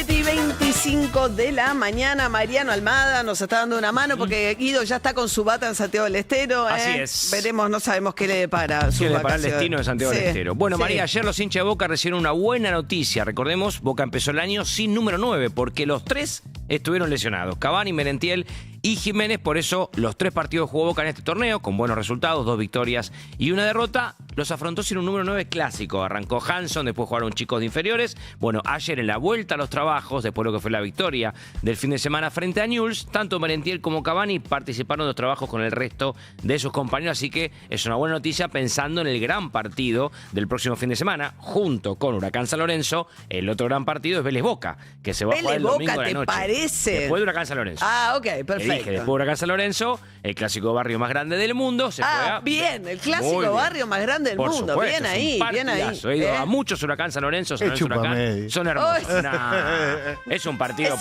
7:25 de la mañana. Mariano Almada nos está dando una mano porque Guido ya está con su bata en Santiago del Estero. Así es. Veremos, no sabemos qué le depara su ¿Qué le depara el vacación. destino de Santiago del Estero? Bueno, sí. María, ayer los hinchas de Boca recibieron una buena noticia. Recordemos, Boca empezó el año sin número 9 porque los tres estuvieron lesionados. Cavani, Merentiel y Jiménez. Por eso los tres partidos jugó Boca en este torneo con buenos resultados, 2 victorias y una derrota. Los afrontó sin un número 9 clásico. Arrancó Hanson, después jugaron chicos de inferiores. Bueno, ayer en la vuelta a los trabajos, después de lo que fue la victoria del fin de semana frente a Newell's, tanto Merentiel como Cavani participaron en los trabajos con el resto de sus compañeros. Así que es una buena noticia pensando en el gran partido del próximo fin de semana, junto con Huracán San Lorenzo. El otro gran partido es Vélez Boca, que se va a jugar el domingo de la noche. ¿Parece? Después de Huracán San Lorenzo. Ah, ok, perfecto. Te dije, después de Huracán San Lorenzo, el clásico barrio más grande del mundo. Se juega bien, el clásico barrio más grande del Por mundo. Supuesto, Bien ahí, bien ahí. He ido a muchos Huracán San Lorenzo, Huracán. Son hermosos. Es un partido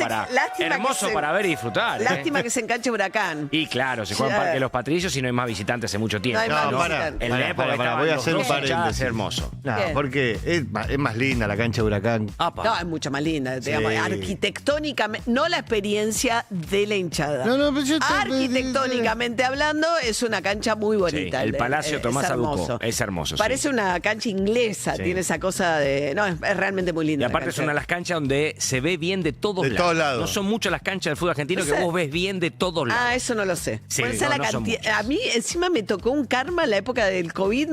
hermoso para ver y disfrutar. Lástima que se enganche Huracán. Y claro, se juega en Parque Los Patricios y no hay más visitantes hace mucho tiempo. No hay más visitantes. En la época voy a hacer un paréntesis. Hermoso. No, porque es más linda la cancha de Huracán. No, es mucho más linda, digamos, arquitectónicamente, no la experiencia de la hinchada. Arquitectónicamente hablando, es una cancha muy bonita. Sí, el Palacio Tomás Aduco es hermoso. Parece una cancha inglesa, tiene esa cosa de... No, es realmente muy linda. Y aparte es una de las canchas donde se ve bien de todos lados. No son muchas las canchas del fútbol argentino que vos ves bien de todos lados. Ah, eso no lo sé. Sí, a mí encima me tocó un karma en la época del COVID.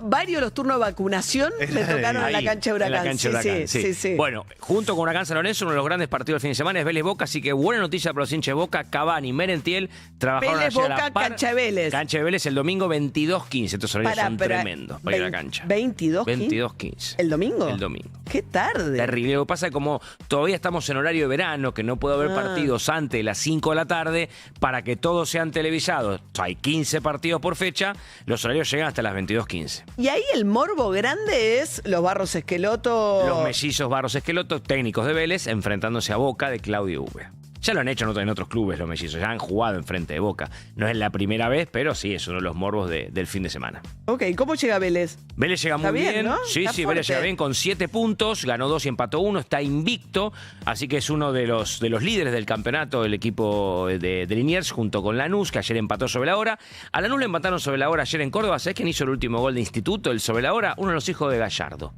Varios de los turnos de vacunación me tocaron en la cancha de Huracán. Sí. Bueno, junto con Huracán San Lorenzo, uno de los grandes partidos del fin de semana es Vélez Boca, así que buena noticia para los hinchas de Boca. Cavani, Merentiel trabajaron Vélez ayer Boca, cancha de Vélez. Cancha de Vélez el domingo 22:15. Estos horarios son tremendos para ir a la cancha. 22:15. ¿El domingo? El domingo. Qué tarde. Terrible. Lo que pasa es que como todavía estamos en horario de verano, que no puede haber partidos antes de las 5 de la tarde, para que todos sean televisados, hay 15 partidos por fecha, los horarios llegan hasta las 22:15. Y ahí el morbo grande es los Barros Esqueloto. Los mellizos Barros Esqueloto, técnicos de Vélez, enfrentándose a Boca de Claudio Uve. Ya lo han hecho en otros clubes los mellizos, ya han jugado enfrente de Boca. No es la primera vez, pero sí, es uno de los morbos del fin de semana. Ok, ¿cómo llega Vélez? Vélez llega muy bien, ¿no? Sí, Vélez llega bien con 7 puntos, ganó 2 y empató 1, está invicto, así que es uno de los líderes del campeonato, el equipo de Liniers, junto con Lanús, que ayer empató sobre la hora. A Lanús le empataron sobre la hora ayer en Córdoba. ¿Sabés quién hizo el último gol de Instituto, el sobre la hora? Uno de los hijos de Gallardo.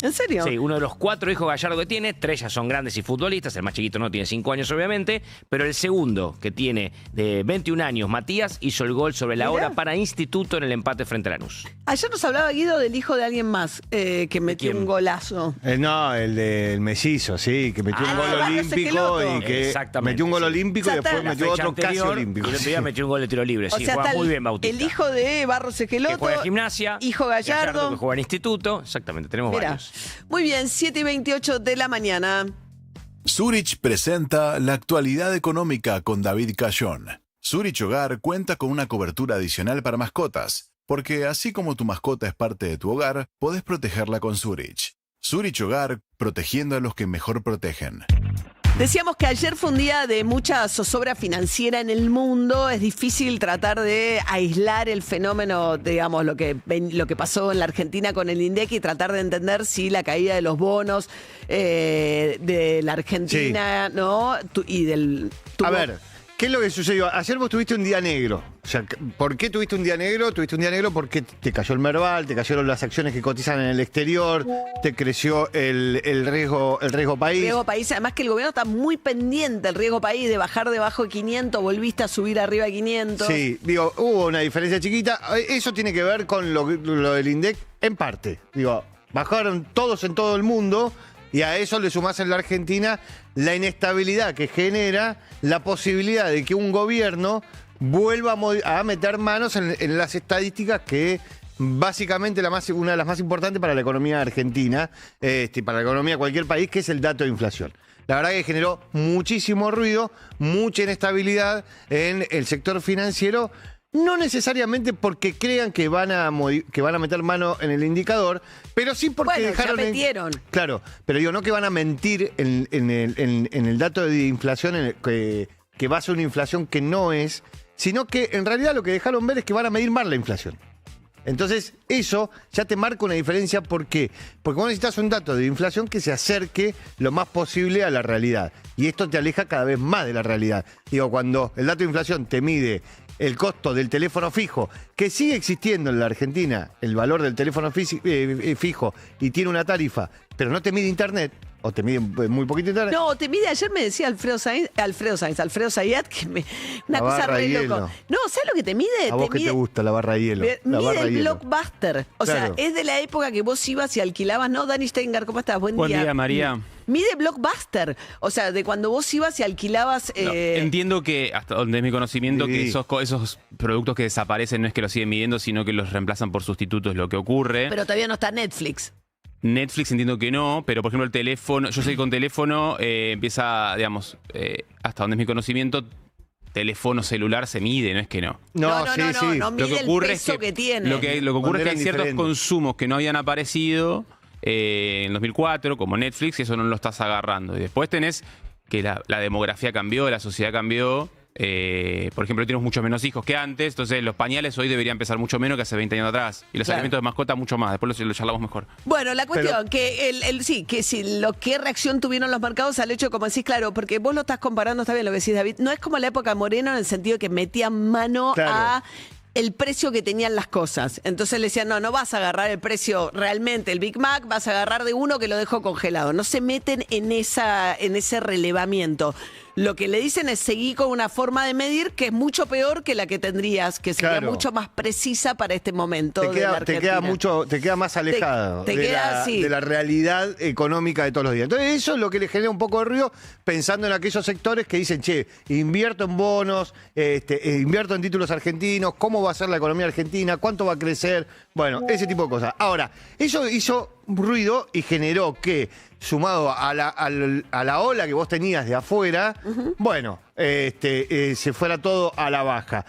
¿En serio? Sí, uno de los 4 hijos Gallardo que tiene, 3 ya son grandes y futbolistas, el más chiquito no tiene 5 años obviamente, pero el segundo, que tiene de 21 años, Matías, hizo el gol sobre la hora para Instituto en el empate frente a Lanús. Ayer nos hablaba Guido del hijo de alguien más que metió un golazo. No, el del mellizo, sí, que metió un gol olímpico y que metió un gol olímpico y después metió otro casi olímpico. Y el otro día metió un gol de tiro libre, sí, juega muy bien Bautista. El hijo de Barros Esqueloto, que juega en Gimnasia, hijo Gallardo, que juega en Instituto, exactamente, tenemos varios. Muy bien, 7:28 de la mañana. Zurich presenta la actualidad económica con David Cayón. Zurich Hogar cuenta con una cobertura adicional para mascotas, porque así como tu mascota es parte de tu hogar, podés protegerla con Zurich. Zurich Hogar, protegiendo a los que mejor protegen. Decíamos que ayer fue un día de mucha zozobra financiera en el mundo. Es difícil tratar de aislar el fenómeno, digamos, lo que pasó en la Argentina con el INDEC y tratar de entender si la caída de los bonos de la Argentina, ¿no? A ver, ¿qué es lo que sucedió? Ayer vos tuviste un día negro. O sea, ¿por qué tuviste un día negro? Tuviste un día negro porque te cayó el Merval, te cayeron las acciones que cotizan en el exterior, te creció el riesgo país. Riesgo país, además que el gobierno está muy pendiente, el riesgo país, de bajar debajo de 500, volviste a subir arriba de 500. Sí, digo, hubo una diferencia chiquita. Eso tiene que ver con lo del INDEC en parte. Digo, bajaron todos en todo el mundo. Y a eso le sumás en la Argentina la inestabilidad que genera la posibilidad de que un gobierno vuelva a meter manos en las estadísticas que básicamente una de las más importantes para la economía argentina, para la economía de cualquier país, que es el dato de inflación. La verdad que generó muchísimo ruido, mucha inestabilidad en el sector financiero. No necesariamente porque crean que van a meter mano en el indicador, pero sí porque dejaron... Ya metieron. Claro, pero digo, no que van a mentir en el dato de inflación, que va a ser una inflación que no es, sino que en realidad lo que dejaron ver es que van a medir mal la inflación. Entonces, eso ya te marca una diferencia. ¿Por qué? Porque vos necesitas un dato de inflación que se acerque lo más posible a la realidad. Y esto te aleja cada vez más de la realidad. Digo, cuando el dato de inflación te mide el costo del teléfono fijo, que sigue existiendo en la Argentina, el valor del teléfono fijo, y tiene una tarifa, pero no te mide internet, o te mide muy poquito internet. No, te mide, ayer me decía Alfredo Zayat, que una La cosa barra re de loco. hielo. No, ¿sabes lo que te mide? ¿A vos qué te gusta la barra de hielo? La Mide barra de el hielo. Blockbuster. O Claro. sea, es de la época que vos ibas y alquilabas, ¿no? Dani Steingar, ¿cómo estás? Buen día. María. Mide Blockbuster. O sea, de cuando vos ibas y alquilabas. No, entiendo que, hasta donde es mi conocimiento, Sí. que esos productos que desaparecen no es que los siguen midiendo, sino que los reemplazan por sustitutos. Lo que ocurre. Pero todavía no está Netflix. Netflix entiendo que no, pero por ejemplo el teléfono, yo sé que con teléfono empieza, digamos, hasta donde es mi conocimiento, teléfono celular se mide, no es que no. No, No, sí, no, no, sí. no, mide el peso que tiene. Lo que ocurre Cuando es que hay eran ciertos diferentes. consumos que no habían aparecido en 2004, como Netflix, y eso no lo estás agarrando. Y después tenés que la demografía cambió, la sociedad cambió. Por ejemplo, tenemos muchos menos hijos que antes, entonces los pañales hoy deberían pesar mucho menos que hace 20 años atrás. Y los Claro. alimentos de mascota mucho más. Después lo charlamos mejor. Bueno, la cuestión, qué reacción tuvieron los mercados al hecho, como decís, claro, porque vos lo estás comparando, está bien lo que decís, David, no es como la época de Moreno en el sentido de que metían mano Claro. a el precio que tenían las cosas. Entonces le decían, no vas a agarrar el precio realmente, el Big Mac, vas a agarrar de uno que lo dejó congelado. No se meten en ese relevamiento. Lo que le dicen es seguir con una forma de medir que es mucho peor que la que tendrías, que sería Claro. mucho más precisa para este momento de la Te queda Argentina. te queda más alejado te de, queda, sí. de la realidad económica de todos los días. Entonces eso es lo que le genera un poco de ruido, pensando en aquellos sectores que dicen, che, invierto en bonos, invierto en títulos argentinos, ¿cómo va a ser la economía argentina? ¿Cuánto va a crecer? Bueno, ese tipo de cosas. Ahora, eso hizo ruido y generó que, sumado a la ola que vos tenías de afuera, bueno, se fuera todo a la baja.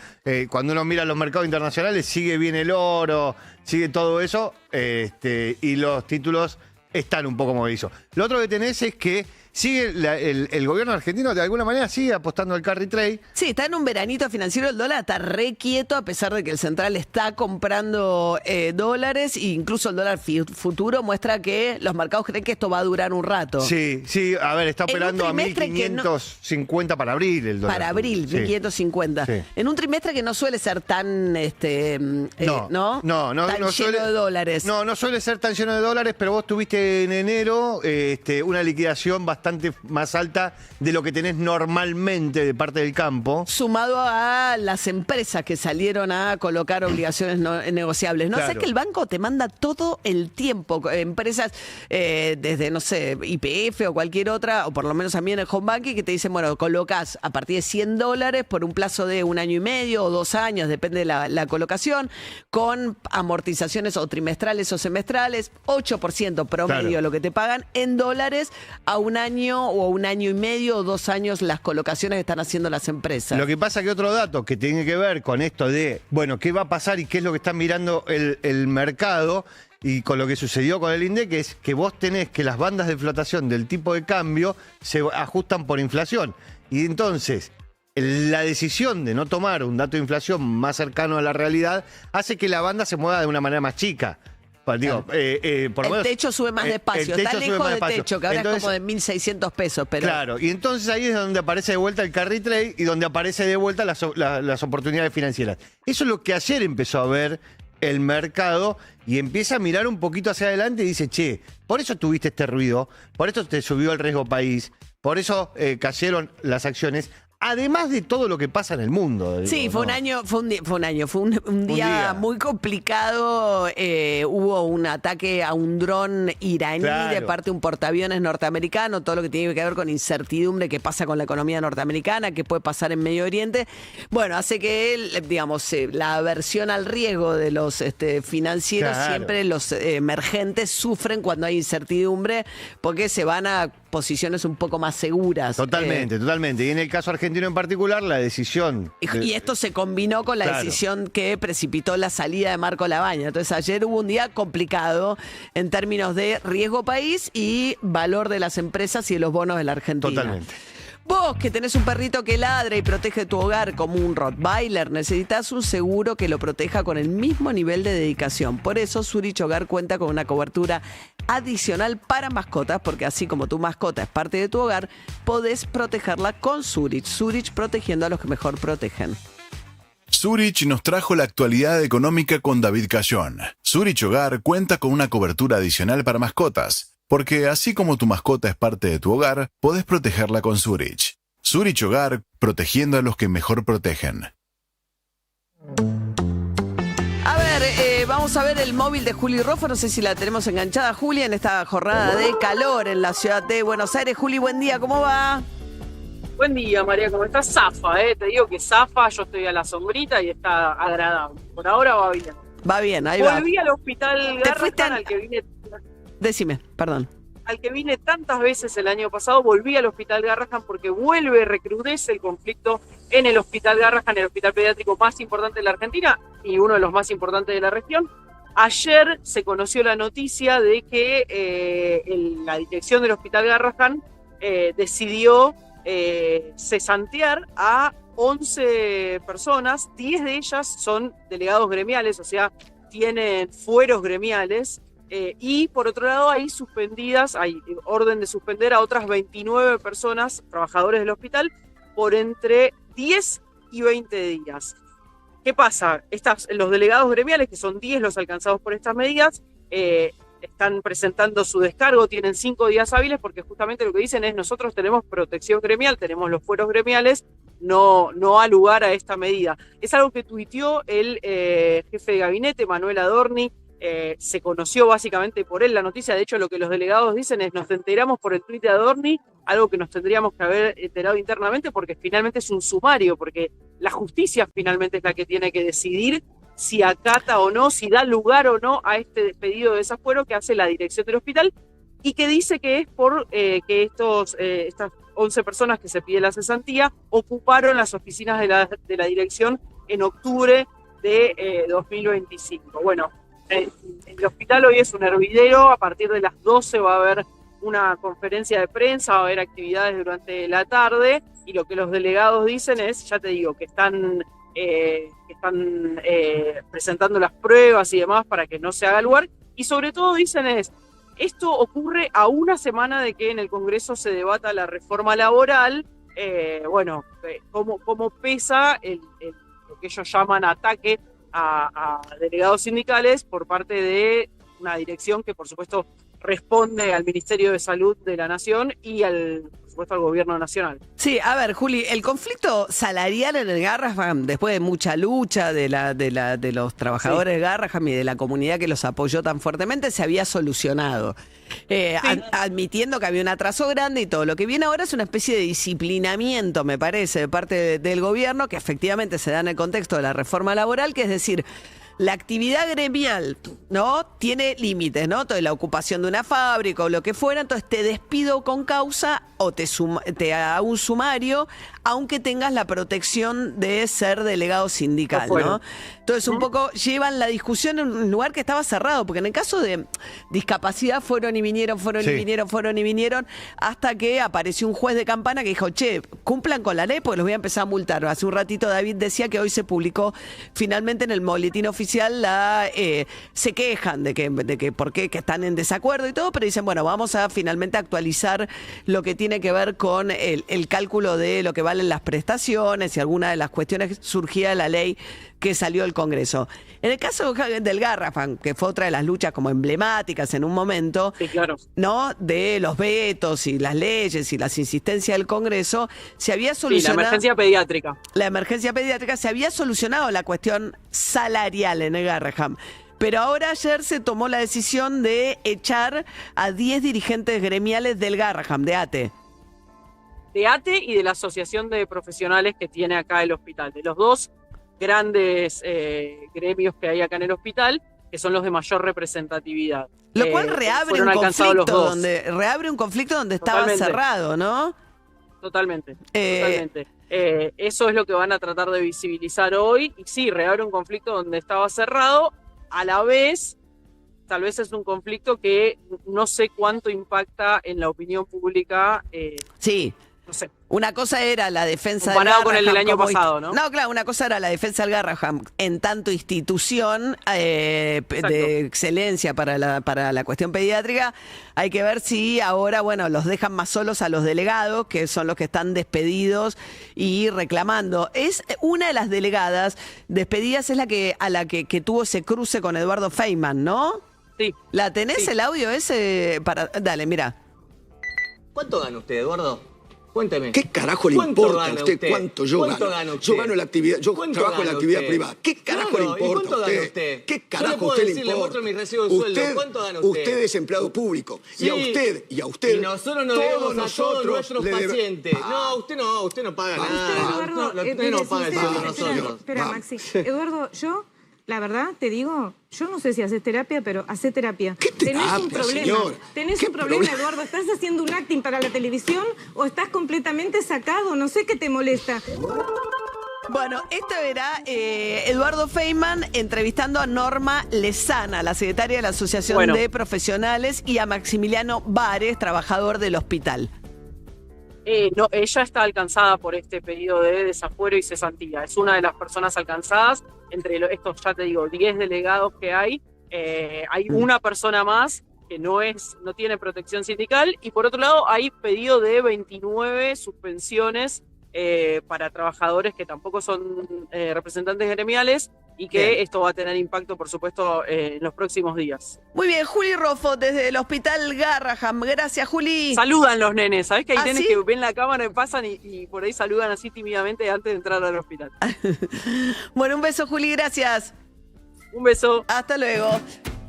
Cuando uno mira los mercados internacionales, sigue bien el oro, sigue todo eso, y los títulos están un poco movidos. Lo otro que tenés es que sigue el gobierno argentino, de alguna manera, sigue apostando al carry trade. Sí, está en un veranito financiero, el dólar está re quieto a pesar de que el central está comprando dólares e incluso el dólar futuro muestra que los mercados creen que esto va a durar un rato. Sí, a ver, está En un operando a trimestre que no- 1.550 para abril el dólar. Para abril, Sí. 1550. Sí. En un trimestre que no suele ser tan, ¿no? No Tan lleno suele, de dólares. No suele ser tan lleno de dólares, pero vos tuviste en enero una liquidación bastante más alta de lo que tenés normalmente de parte del campo. Sumado a las empresas que salieron a colocar obligaciones negociables. No sé Claro. que el banco te manda todo el tiempo. Empresas desde, no sé, YPF o cualquier otra, o por lo menos a mí en el home banking, que te dicen, bueno, colocas a partir de $100 por un plazo de 1 año y medio o 2 años, depende de la colocación, con amortizaciones o trimestrales o semestrales, 8% promedio Claro. lo que te pagan en dólares a 1 año o 1 año y medio o 2 años las colocaciones que están haciendo las empresas. Lo que pasa que otro dato que tiene que ver con esto de, bueno, qué va a pasar y qué es lo que está mirando el mercado y con lo que sucedió con el INDEC es que vos tenés que las bandas de flotación del tipo de cambio se ajustan por inflación. Y entonces, la decisión de no tomar un dato de inflación más cercano a la realidad hace que la banda se mueva de una manera más chica. Digo, por lo el menos, techo sube más el despacio, techo está sube lejos más de despacio. techo, que ahora Entonces, es como de 1.600 pesos. Pero claro, y entonces ahí es donde aparece de vuelta el carry trade y donde aparece de vuelta las oportunidades financieras. Eso es lo que ayer empezó a ver el mercado y empieza a mirar un poquito hacia adelante y dice, che, por eso tuviste este ruido, por eso te subió el riesgo país, por eso cayeron las acciones. Además de todo lo que pasa en el mundo. sí, digo, fue un ¿no? año, fue un día día. muy complicado. Hubo un ataque a un dron iraní Claro. de parte de un portaaviones norteamericano, todo lo que tiene que ver con incertidumbre que pasa con la economía norteamericana, que puede pasar en Medio Oriente. Bueno, hace que, digamos, la aversión al riesgo de los financieros, Claro. siempre los emergentes sufren cuando hay incertidumbre porque se van a posiciones un poco más seguras. Totalmente. Y en el caso argentino en particular, la decisión... Y esto se combinó con la Claro. decisión que precipitó la salida de Marco Labaña. Entonces ayer hubo un día complicado en términos de riesgo país y valor de las empresas y de los bonos de la Argentina. Totalmente. Vos que tenés un perrito que ladra y protege tu hogar como un Rottweiler, necesitas un seguro que lo proteja con el mismo nivel de dedicación. Por eso Zurich Hogar cuenta con una cobertura adicional para mascotas, porque así como tu mascota es parte de tu hogar, podés protegerla con Zurich. Zurich protegiendo a los que mejor protegen. Zurich nos trajo la actualidad económica con David Cayón. Zurich Hogar cuenta con una cobertura adicional para mascotas, porque así como tu mascota es parte de tu hogar, podés protegerla con Zurich. Zurich Hogar, protegiendo a los que mejor protegen. A ver, vamos a ver el móvil de Juli Rofa. No sé si la tenemos enganchada, Juli, en esta jornada de calor en la ciudad de Buenos Aires. Juli, buen día, ¿cómo va? Buen día, María, ¿cómo estás? Zafa, te digo que zafa, yo estoy a la sombrita y está agradable. Por ahora va bien. Va bien, ahí va. Volví al hospital Garrahan, Decime, perdón. al que vine tantas veces el año pasado. Volví al hospital Garrahan porque recrudece el conflicto en el hospital Garrahan, el hospital pediátrico más importante de la Argentina y uno de los más importantes de la región. Ayer se conoció la noticia de que la dirección del hospital Garrahan decidió cesantear a 11 personas, 10 de ellas son delegados gremiales, o sea, tienen fueros gremiales, y por otro lado hay orden de suspender a otras 29 personas, trabajadores del hospital, por entre 10 y 20 días. ¿Qué pasa? Los delegados gremiales, que son 10 los alcanzados por estas medidas, están presentando su descargo, tienen 5 días hábiles, porque justamente lo que dicen es: nosotros tenemos protección gremial, tenemos los fueros gremiales, no ha lugar a esta medida. Es algo que tuiteó el jefe de gabinete, Manuel Adorni. Se conoció básicamente por él la noticia. De hecho, lo que los delegados dicen es: nos enteramos por el tuit de Adorni, algo que nos tendríamos que haber enterado internamente, porque finalmente es un sumario, porque la justicia finalmente es la que tiene que decidir si acata o no, si da lugar o no a este pedido de desafuero que hace la dirección del hospital, y que dice que es por que estas 11 personas que se pide la cesantía ocuparon las oficinas de la dirección en octubre de 2025. Bueno, el hospital hoy es un hervidero. A partir de las 12 va a haber una conferencia de prensa, va a haber actividades durante la tarde, y lo que los delegados dicen es, ya te digo, que están presentando las pruebas y demás para que no se haga lugar, y sobre todo dicen esto ocurre a una semana de que en el Congreso se debata la reforma laboral. Cómo pesa lo que ellos llaman ataque a delegados sindicales por parte de una dirección que por supuesto responde al Ministerio de Salud de la Nación y por supuesto al Gobierno Nacional. Sí, a ver, Juli, el conflicto salarial en el Garrahan, después de mucha lucha de los trabajadores de Garrahan y de la comunidad que los apoyó tan fuertemente, se había solucionado. Admitiendo que había un atraso grande y todo. Lo que viene ahora es una especie de disciplinamiento, me parece, de parte del gobierno, que efectivamente se da en el contexto de la reforma laboral, que es decir, la actividad gremial, ¿no?, tiene límites, ¿no? Entonces, la ocupación de una fábrica o lo que fuera, entonces te despido con causa o te hago un sumario, aunque tengas la protección de ser delegado sindical, ¿no? Entonces, un poco llevan la discusión en un lugar que estaba cerrado, porque en el caso de discapacidad fueron y vinieron, hasta que apareció un juez de Campana que dijo: che, cumplan con la ley porque los voy a empezar a multar. Hace un ratito David decía que hoy se publicó finalmente en el boletín oficial se quejan de que por qué, que están en desacuerdo y todo, pero dicen, bueno, vamos a finalmente actualizar lo que tiene que ver con el cálculo de lo que valen las prestaciones y alguna de las cuestiones que surgía de la ley que salió del Congreso. En el caso del Garrahan, que fue otra de las luchas como emblemáticas en un momento, sí, claro, ¿no?, de los vetos y las leyes y las insistencias del Congreso, se había solucionado... Sí, la emergencia pediátrica. La emergencia pediátrica, se había solucionado la cuestión salarial en el Garrahan. Pero ahora ayer se tomó la decisión de echar a 10 dirigentes gremiales del Garrahan, de ATE. De ATE y de la Asociación de Profesionales que tiene acá el hospital, de los dos grandes gremios que hay acá en el hospital, que son los de mayor representatividad. Lo cual reabre un conflicto donde estaba cerrado, ¿no? Totalmente. Eso es lo que van a tratar de visibilizar hoy. Y sí, reabre un conflicto donde estaba cerrado. A la vez, tal vez es un conflicto que no sé cuánto impacta en la opinión pública. Sí. no sé. Una cosa era la defensa Comparado del con el del Garraham año como pasado, ¿no? No, claro, una cosa era la defensa del Garraham en tanto institución de excelencia para la cuestión pediátrica. Hay que ver si ahora, bueno, los dejan más solos a los delegados, que son los que están despedidos y reclamando. Es una de las delegadas despedidas, es a la que tuvo ese cruce con Eduardo Feynman, ¿no? Sí. ¿La tenés Sí. el audio ese? Dale, mira. ¿Cuánto gana usted, Eduardo? Cuénteme. ¿Qué carajo le ¿Cuánto importa a gana usted cuánto yo ¿Cuánto gano? gana usted? Yo gano la actividad, yo ¿Cuánto trabajo en la gana actividad usted? privada. ¿Qué carajo Claro, le ¿y importa cuánto a gana usted? usted? ¿Qué Yo carajo le puedo usted le decir, le importa? muestro mi recibo de sueldo. ¿Cuánto gana usted? Usted es empleado público. Sí. Y a usted. Y nosotros nos debemos a todos nuestros pacientes. No, usted no paga nada. Usted no paga el sueldo de nosotros. Espera, Maxi. Eduardo, yo, la verdad, te digo, yo no sé si haces terapia, pero hacé terapia. ¿Qué Tenés un terapia, problema. señora? Tenés ¿Qué un problema, problema? Eduardo. ¿Estás haciendo un acting para la televisión o estás completamente sacado? No sé qué te molesta. Bueno, esto era Eduardo Feynman entrevistando a Norma Lezana, la secretaria de la Asociación de Profesionales, y a Maximiliano Bares, trabajador del hospital. No, ella está alcanzada por este pedido de desafuero y cesantía. Es una de las personas alcanzadas. Entre estos, ya te digo, 10 delegados que hay una persona más que no tiene protección sindical, y por otro lado hay pedido de 29 suspensiones para trabajadores que tampoco son representantes gremiales, y que esto va a tener impacto, por supuesto, en los próximos días. Muy bien, Juli Roffo, desde el Hospital Garraham. Gracias, Juli. Saludan los nenes, ¿sabés que hay nenes ¿sí? que ven la cámara y pasan y por ahí saludan así tímidamente antes de entrar al hospital? Bueno, un beso, Juli, gracias. Un beso. Hasta luego.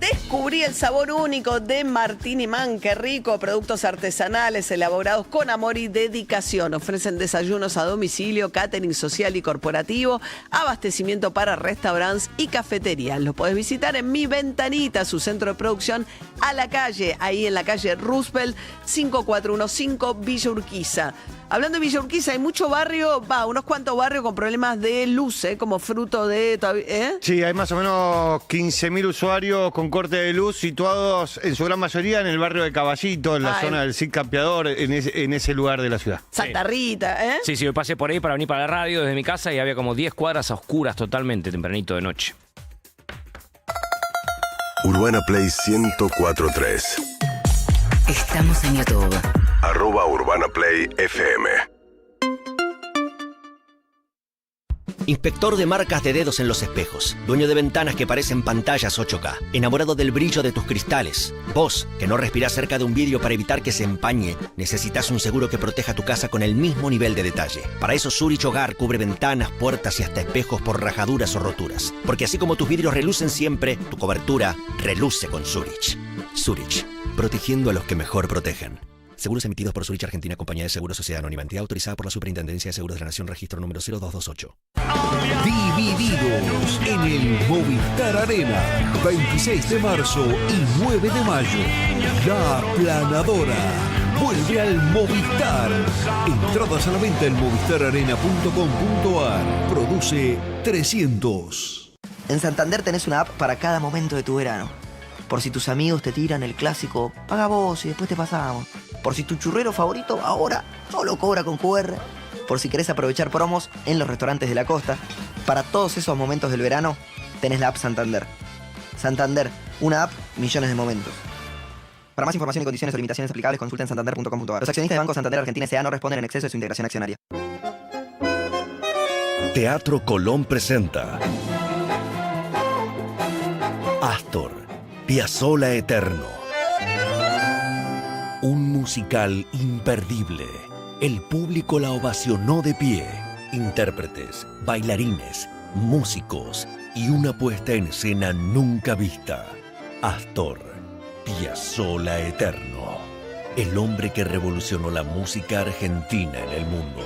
Descubrí el sabor único de Martín y Man. Qué rico, productos artesanales elaborados con amor y dedicación. Ofrecen desayunos a domicilio, catering social y corporativo, abastecimiento para restaurantes y cafeterías. Los podés visitar en Mi Ventanita, su centro de producción a la calle, ahí en la calle Roosevelt 5415 Villa Urquiza. Hablando de Villa Urquiza, hay mucho barrio, unos cuantos barrios con problemas de luz, como fruto de... Sí, hay más o menos 15.000 usuarios con corte de luz situados en su gran mayoría en el barrio de Caballito, en la zona del Cid Campeador, en ese lugar de la ciudad. Santa Rita, ¿eh? Sí, yo pasé por ahí para venir para la radio desde mi casa y había como 10 cuadras a oscuras totalmente, tempranito de noche. Urbana Play 104.3. Estamos en YouTube. @Urbana Play FM. Inspector de marcas de dedos en los espejos. Dueño de ventanas que parecen pantallas 8K. Enamorado del brillo de tus cristales. Vos, que no respirás cerca de un vidrio para evitar que se empañe, necesitas un seguro que proteja tu casa con el mismo nivel de detalle. Para eso Zurich Hogar cubre ventanas, puertas y hasta espejos por rajaduras o roturas. Porque así como tus vidrios relucen siempre, tu cobertura reluce con Zurich. Zurich, protegiendo a los que mejor protegen. Seguros emitidos por Zurich Argentina, Compañía de Seguros Sociedad Anónima, entidad autorizada por la Superintendencia de Seguros de la Nación, registro número 0228. Divididos en el Movistar Arena, 26 de marzo y 9 de mayo. La Planadora vuelve al Movistar. Entradas a la venta en movistararena.com.ar. Produce 300. En Santander tenés una app para cada momento de tu verano. Por si tus amigos te tiran el clásico, paga vos y después te pasamos. Por si tu churrero favorito ahora solo cobra con QR. Por si querés aprovechar promos en los restaurantes de la costa. Para todos esos momentos del verano, tenés la app Santander. Santander, una app, millones de momentos. Para más información y condiciones o limitaciones aplicables, consulta en santander.com.ar. Los accionistas de Banco Santander Argentina S.A. no responden en exceso de su integración accionaria. Teatro Colón presenta Astor, Piazzolla Eterno. Un musical imperdible. El público la ovacionó de pie. Intérpretes, bailarines, músicos y una puesta en escena nunca vista. Astor, Piazzolla Eterno. El hombre que revolucionó la música argentina en el mundo.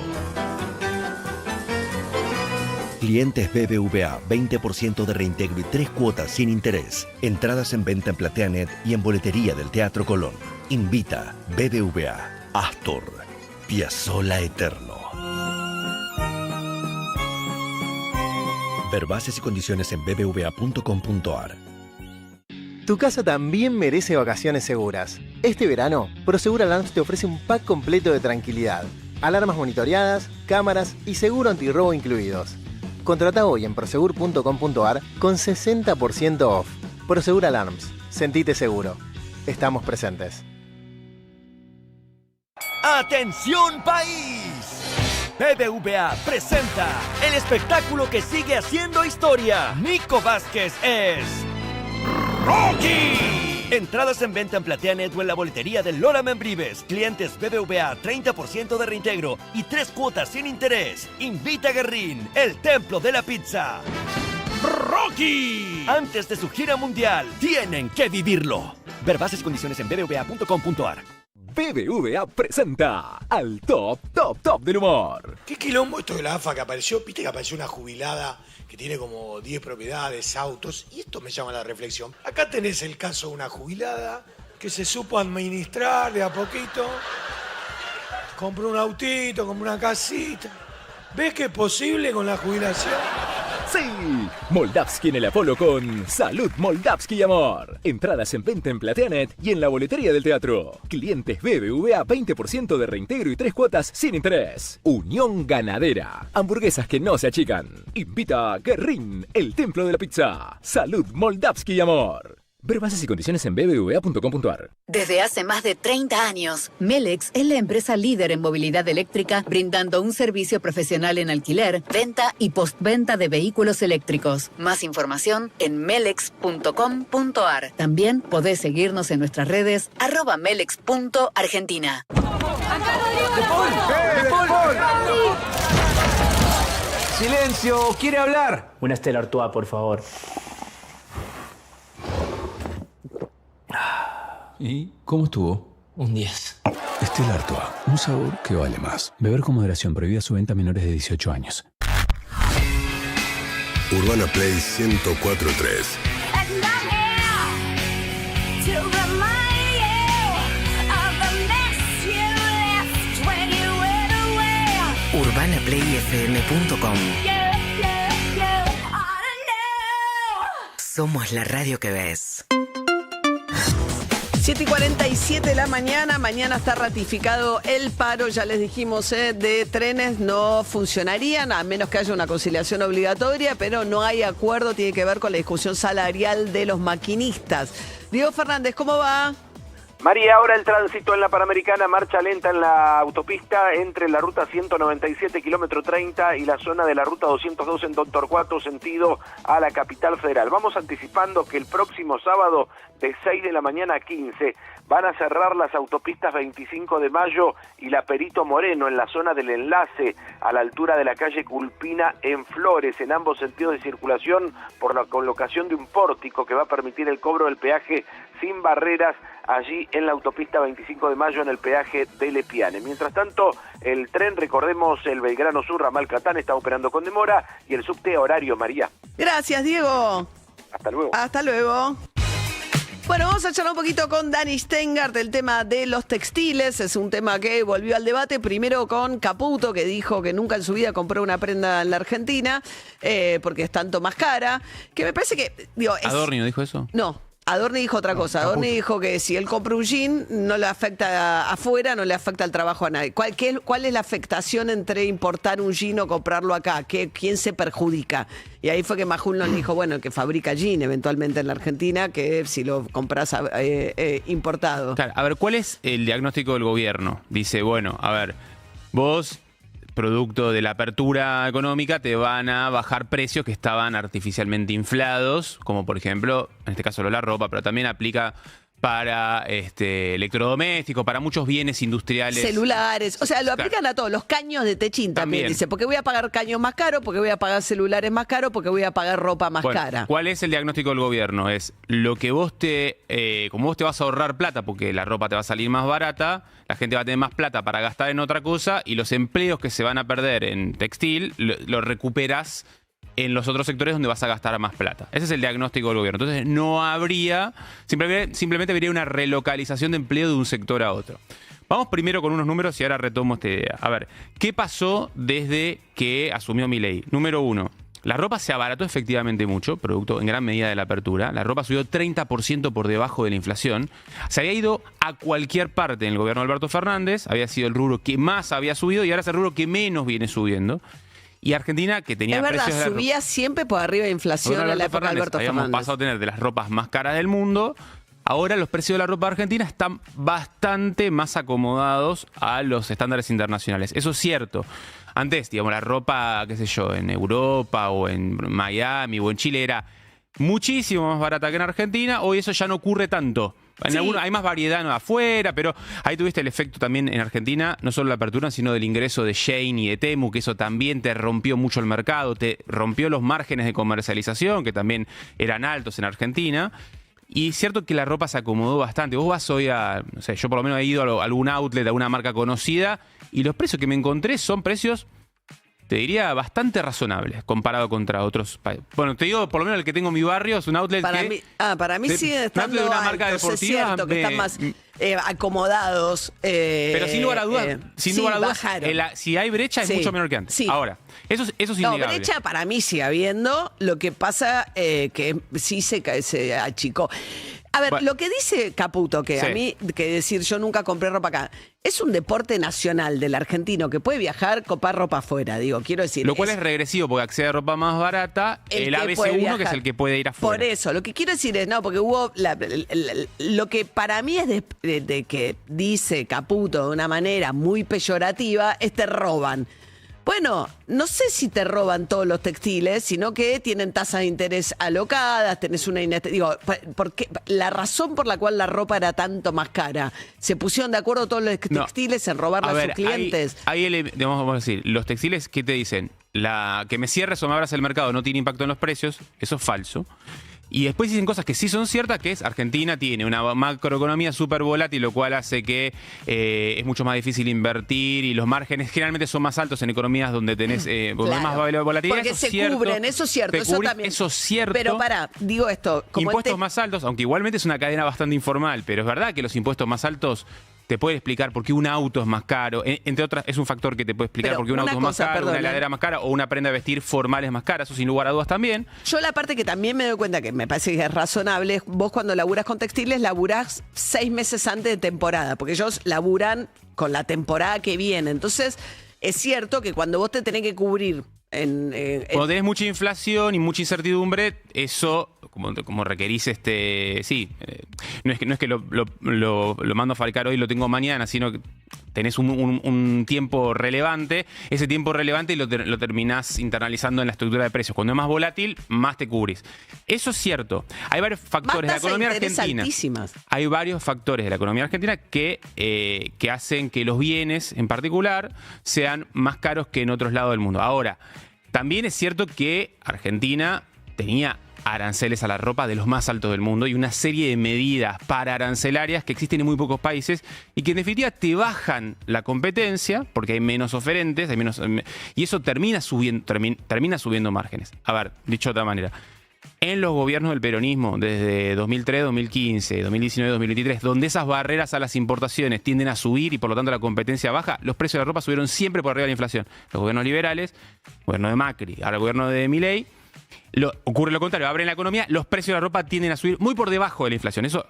Clientes BBVA, 20% de reintegro y 3 cuotas sin interés. Entradas en venta en PlateaNet y en boletería del Teatro Colón. Invita BBVA. Astor, Piazzolla Eterno. Ver bases y condiciones en bbva.com.ar. Tu casa también merece vacaciones seguras. Este verano, Prosegur Alarms te ofrece un pack completo de tranquilidad. Alarmas monitoreadas, cámaras y seguro antirrobo incluidos. Contrata hoy en prosegur.com.ar con 60% off. Prosegur Alarms. Sentite seguro. Estamos presentes. ¡Atención país! BBVA presenta el espectáculo que sigue haciendo historia. Nico Vázquez es Rocky. Entradas en venta en PlateaNet o en la boletería de Lola Membrives. Clientes BBVA 30% de reintegro y 3 cuotas sin interés. Invita a Guerrín, el templo de la pizza. Rocky. Antes de su gira mundial, tienen que vivirlo. Ver bases y condiciones en bbva.com.ar. BBVA presenta al top del humor. ¿Qué quilombo esto de la AFA que apareció? Viste que apareció una jubilada que tiene como 10 propiedades, autos, y esto me llama la reflexión. Acá tenés el caso de una jubilada que se supo administrar de a poquito, compró un autito, compró una casita. ¿Ves que es posible con la jubilación? Sí, Moldavsky en el Apolo con Salud Moldavsky y Amor. Entradas en venta en PlateaNet y en la boletería del teatro. Clientes BBVA 20% de reintegro y 3 cuotas sin interés. Unión Ganadera. Hamburguesas que no se achican. Invita a Guerrín, el templo de la pizza. Salud Moldavsky y Amor. Ver bases y condiciones en bbva.com.ar. Desde hace más de 30 años, Melex es la empresa líder en movilidad eléctrica, brindando un servicio profesional en alquiler, venta y postventa de vehículos eléctricos. Más información en melex.com.ar. También podés seguirnos en nuestras redes @melex.argentina. ¡Silencio! ¿Quiere hablar? Una Stella Artois, por favor. ¿Y cómo estuvo? Un 10. Stella Artois, un sabor que vale más. Beber con moderación, prohibida su venta a menores de 18 años. Urbana Play 104.3. UrbanaPlayFM.com. Somos la radio que ves. 7:47 de la mañana. Mañana está ratificado el paro, ya les dijimos, de trenes no funcionarían, a menos que haya una conciliación obligatoria, pero no hay acuerdo, tiene que ver con la discusión salarial de los maquinistas. Diego Fernández, ¿cómo va? María, ahora el tránsito en la Panamericana, marcha lenta en la autopista entre la ruta 197, kilómetro 30, y la zona de la ruta 202 en Don Torcuato, sentido a la capital federal. Vamos anticipando que el próximo sábado, de 6 de la mañana a 15, van a cerrar las autopistas 25 de Mayo y la Perito Moreno en la zona del enlace, a la altura de la calle Culpina en Flores, en ambos sentidos de circulación, por la colocación de un pórtico que va a permitir el cobro del peaje sin barreras allí en la autopista 25 de Mayo en el peaje de Lepiane. Mientras tanto, el tren, recordemos, el Belgrano Sur, ramal Catán, está operando con demora, y el subte horario, María. Gracias, Diego. Hasta luego. Hasta luego. Bueno, vamos a charlar un poquito con Dani Stengart del tema de los textiles. Es un tema que volvió al debate, primero con Caputo, que dijo que nunca en su vida compró una prenda en la Argentina, porque es tanto más cara, que me parece que... ¿Adorni no dijo eso? No. Adorni dijo otra cosa. Adorni dijo que si él compra un jean, no le afecta afuera, no le afecta el trabajo a nadie. ¿Cuál es la afectación entre importar un jean o comprarlo acá? ¿Quién se perjudica? Y ahí fue que Majul nos dijo, bueno, el que fabrica jean eventualmente en la Argentina, que si lo compras importado. Claro, a ver, ¿cuál es el diagnóstico del gobierno? Dice, bueno, a ver, vos, producto de la apertura económica, te van a bajar precios que estaban artificialmente inflados, como por ejemplo, en este caso la ropa, pero también aplica para electrodomésticos, para muchos bienes industriales. Celulares, o sea, lo aplican a todos, los caños de techín también. Dice, porque voy a pagar caños más caros, porque voy a pagar celulares más caros, porque voy a pagar ropa más cara. ¿Cuál es el diagnóstico del gobierno? Es lo que vos como vos te vas a ahorrar plata, porque la ropa te va a salir más barata, la gente va a tener más plata para gastar en otra cosa, y los empleos que se van a perder en textil lo recuperas en los otros sectores donde vas a gastar más plata. Ese es el diagnóstico del gobierno. Entonces no habría, simplemente habría una relocalización de empleo de un sector a otro. Vamos primero con unos números y ahora retomo esta idea. A ver, ¿qué pasó desde que asumió Milei? Número 1, La ropa se abarató efectivamente mucho, producto en gran medida de la apertura. La ropa subió 30% por debajo de la inflación. Se había ido a cualquier parte en el gobierno de Alberto Fernández, había sido el rubro que más había subido y ahora es el rubro que menos viene subiendo. Y Argentina, que tenía es verdad, precios de subía siempre por arriba de inflación en la época de Alberto Fernández. Habíamos pasado a tener de las ropas más caras del mundo. Ahora los precios de la ropa argentina están bastante más acomodados a los estándares internacionales. Eso es cierto. Antes, digamos, la ropa, qué sé yo, en Europa o en Miami o en Chile era muchísimo más barata que en Argentina. Hoy eso ya no ocurre tanto. En algunos, hay más variedad afuera, pero ahí tuviste el efecto también en Argentina, no solo la apertura, sino del ingreso de Shein y de Temu, que eso también te rompió mucho el mercado, te rompió los márgenes de comercialización, que también eran altos en Argentina. Y es cierto que la ropa se acomodó bastante. Vos vas hoy a, no sé, yo por lo menos he ido a algún outlet, a una marca conocida, y los precios que me encontré son precios, te diría, bastante razonables comparado contra otros países. Bueno, te digo, por lo menos el que tengo en mi barrio es un outlet para mí sigue estando de una marca altos, deportiva. Es cierto que están más acomodados. Pero sin lugar a dudas, si hay brecha es mucho menor que antes. Sí. Ahora, eso es innegable. No, brecha para mí sigue habiendo. Lo que pasa que sí se achicó. A ver, lo que dice Caputo, que a mí, que decir yo nunca compré ropa acá, es un deporte nacional del argentino que puede viajar, comprar ropa afuera, digo, quiero decir. Lo cual es regresivo, porque accede a ropa más barata, el ABC1, que es el que puede ir afuera. Por eso, lo que quiero decir es, no, porque hubo, lo que para mí es de que dice Caputo de una manera muy peyorativa, es te roban. Bueno, no sé si te roban todos los textiles, sino que tienen tasas de interés alocadas, tenés una digo, porque la razón por la cual la ropa era tanto más cara, se pusieron de acuerdo todos los textiles en robarle a sus clientes. Vamos a decir, los textiles, ¿qué te dicen? Que me cierres o me abras el mercado no tiene impacto en los precios, eso es falso. Y después dicen cosas que sí son ciertas, que es Argentina tiene una macroeconomía súper volátil, lo cual hace que es mucho más difícil invertir y los márgenes generalmente son más altos en economías donde tenés más volatilidad. Porque eso se cubren, eso es cierto. Eso también. Eso es cierto. Pero digo esto. Como impuestos más altos, aunque igualmente es una cadena bastante informal, pero es verdad que los impuestos más altos te puede explicar por qué un auto es más caro. Entre otras, es un factor que te puede explicar por qué un auto es más caro, una heladera más cara o una prenda de vestir formal es más cara. Eso sin lugar a dudas también. Yo la parte que también me doy cuenta que me parece que es razonable, vos cuando laburás con textiles, laburás 6 meses antes de temporada, porque ellos laburan con la temporada que viene. Entonces, es cierto que cuando vos te tenés que cubrir cuando tenés mucha inflación y mucha incertidumbre, eso, como requerís, no es que lo mando a fabricar hoy y lo tengo mañana, sino que tenés un tiempo relevante. Ese tiempo relevante lo terminás internalizando en la estructura de precios. Cuando es más volátil, más te cubrís. Eso es cierto. Hay varios factores de la economía argentina. Altísimas. Hay varios factores de la economía argentina que hacen que los bienes, en particular, sean más caros que en otros lados del mundo. Ahora, también es cierto que Argentina tenía aranceles a la ropa de los más altos del mundo y una serie de medidas pararancelarias que existen en muy pocos países y que en definitiva te bajan la competencia porque hay menos oferentes, y eso termina subiendo márgenes. A ver, dicho de otra manera, en los gobiernos del peronismo, desde 2003, 2015, 2019, 2023, donde esas barreras a las importaciones tienden a subir y por lo tanto la competencia baja, los precios de la ropa subieron siempre por arriba de la inflación. Los gobiernos liberales, gobierno de Macri, ahora el gobierno de Milei, ocurre lo contrario, abren la economía, los precios de la ropa tienden a subir muy por debajo de la inflación. Eso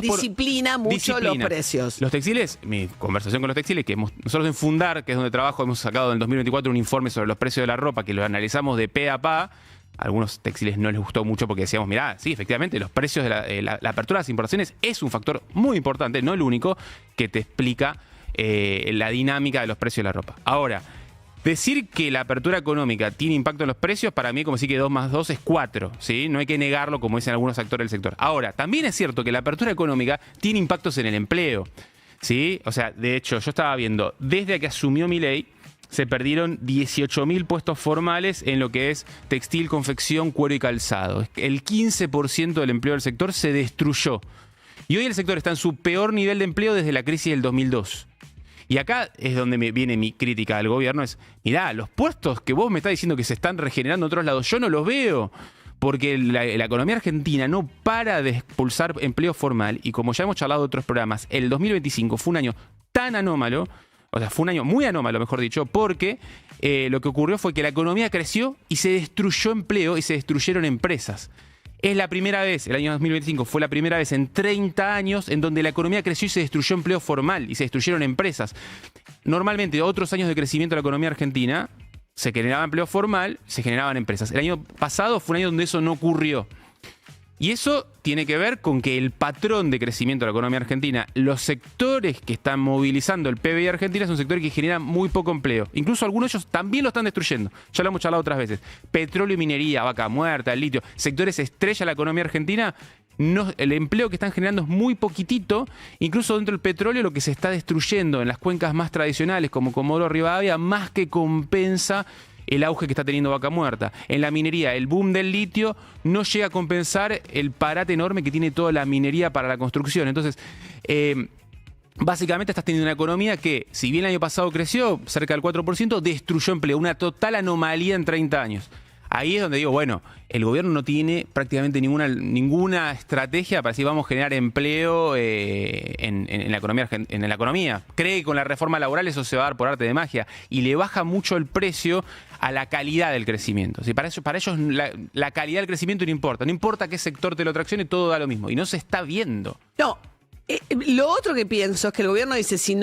disciplina mucho los precios. Los textiles, mi conversación con los textiles, que nosotros en Fundar, que es donde trabajo, hemos sacado en el 2024 un informe sobre los precios de la ropa, que lo analizamos de pe a pa. A algunos textiles no les gustó mucho porque decíamos, mirá, sí, efectivamente, los precios de la apertura de las importaciones es un factor muy importante, no el único, que te explica la dinámica de los precios de la ropa. Ahora, decir que la apertura económica tiene impacto en los precios, para mí, como decir que 2 más 2 es 4, ¿sí? No hay que negarlo, como dicen algunos actores del sector. Ahora, también es cierto que la apertura económica tiene impactos en el empleo, ¿sí? O sea, de hecho, yo estaba viendo, desde que asumió Milei, se perdieron 18.000 puestos formales en lo que es textil, confección, cuero y calzado. El 15% del empleo del sector se destruyó. Y hoy el sector está en su peor nivel de empleo desde la crisis del 2002. Y acá es donde viene mi crítica al gobierno, es, mirá, los puestos que vos me estás diciendo que se están regenerando en otros lados, yo no los veo. Porque la economía argentina no para de expulsar empleo formal. Y como ya hemos charlado en otros programas, el 2025 fue un año tan anómalo, O sea, fue un año muy anómalo, mejor dicho, porque lo que ocurrió fue que la economía creció y se destruyó empleo y se destruyeron empresas. Es la primera vez, el año 2025 fue la primera vez en 30 años en donde la economía creció y se destruyó empleo formal y se destruyeron empresas. Normalmente, otros años de crecimiento de la economía argentina, se generaba empleo formal, se generaban empresas. El año pasado fue un año donde eso no ocurrió. Y eso tiene que ver con que el patrón de crecimiento de la economía argentina, los sectores que están movilizando el PBI argentina son sectores que generan muy poco empleo. Incluso algunos de ellos también lo están destruyendo. Ya lo hemos charlado otras veces. Petróleo y minería, vaca muerta, el litio, sectores estrella de la economía argentina, el empleo que están generando es muy poquitito. Incluso dentro del petróleo lo que se está destruyendo en las cuencas más tradicionales como Comodoro Rivadavia, más que compensa el auge que está teniendo Vaca Muerta. En la minería, el boom del litio no llega a compensar el parate enorme que tiene toda la minería para la construcción. Entonces, básicamente estás teniendo una economía que, si bien el año pasado creció cerca del 4%, destruyó empleo, una total anomalía en 30 años. Ahí es donde digo, bueno, el gobierno no tiene prácticamente ninguna estrategia para decir vamos a generar empleo en la economía. Cree que con la reforma laboral eso se va a dar por arte de magia y le baja mucho el precio a la calidad del crecimiento. ¿Sí? Para ellos la calidad del crecimiento no importa. No importa qué sector te lo traccione, todo da lo mismo. Y no se está viendo. No, lo otro que pienso es que el gobierno dice, si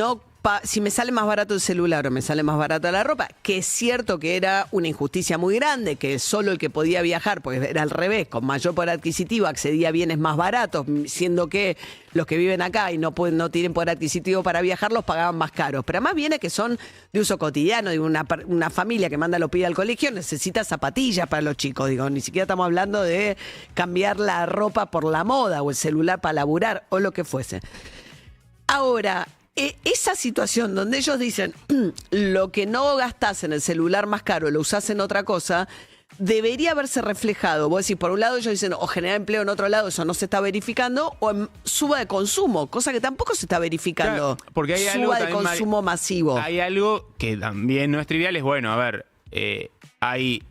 me sale más barato el celular o me sale más barata la ropa, que es cierto que era una injusticia muy grande, que solo el que podía viajar, porque era al revés, con mayor poder adquisitivo accedía a bienes más baratos, siendo que los que viven acá y no tienen poder adquisitivo para viajar los pagaban más caros. Pero además bienes que son de uso cotidiano, digo, una familia que manda a los pibes al colegio necesita zapatillas para los chicos, digo, ni siquiera estamos hablando de cambiar la ropa por la moda o el celular para laburar o lo que fuese. Ahora, esa situación donde ellos dicen lo que no gastás en el celular más caro lo usás en otra cosa, debería haberse reflejado. Vos decís, por un lado ellos dicen o generar empleo en otro lado, eso no se está verificando, o en suba de consumo, cosa que tampoco se está verificando. Claro, porque hay suba de consumo masivo. Hay algo que también no es trivial, es bueno, a ver, hay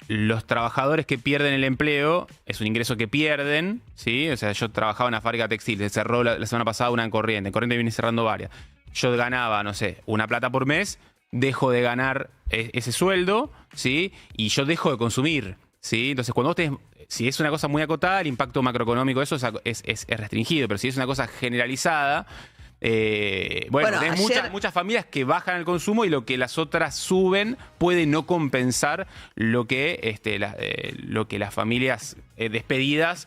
los trabajadores que pierden el empleo, es un ingreso que pierden, ¿sí? O sea, yo trabajaba en una fábrica textil, se cerró la semana pasada una en Corrientes viene cerrando varias. Yo ganaba, no sé, una plata por mes, dejo de ganar ese sueldo, ¿sí? Y yo dejo de consumir, ¿sí? Entonces, cuando si es una cosa muy acotada, el impacto macroeconómico de eso es restringido, pero si es una cosa generalizada, bueno, hay muchas familias que bajan el consumo y lo que las otras suben puede no compensar lo que las familias despedidas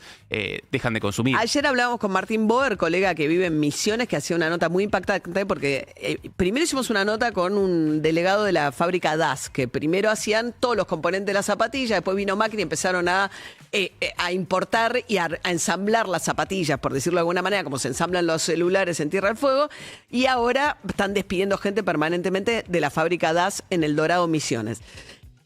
dejan de consumir. Ayer hablábamos con Martín Boer, colega que vive en Misiones, que hacía una nota muy impactante porque primero hicimos una nota con un delegado de la fábrica DAS, que primero hacían todos los componentes de la zapatilla, después vino Macri y empezaron a importar y a ensamblar las zapatillas, por decirlo de alguna manera, como se ensamblan los celulares en Tierra del Fuego, y ahora están despidiendo gente permanentemente de la fábrica DAS en El Dorado, Misiones.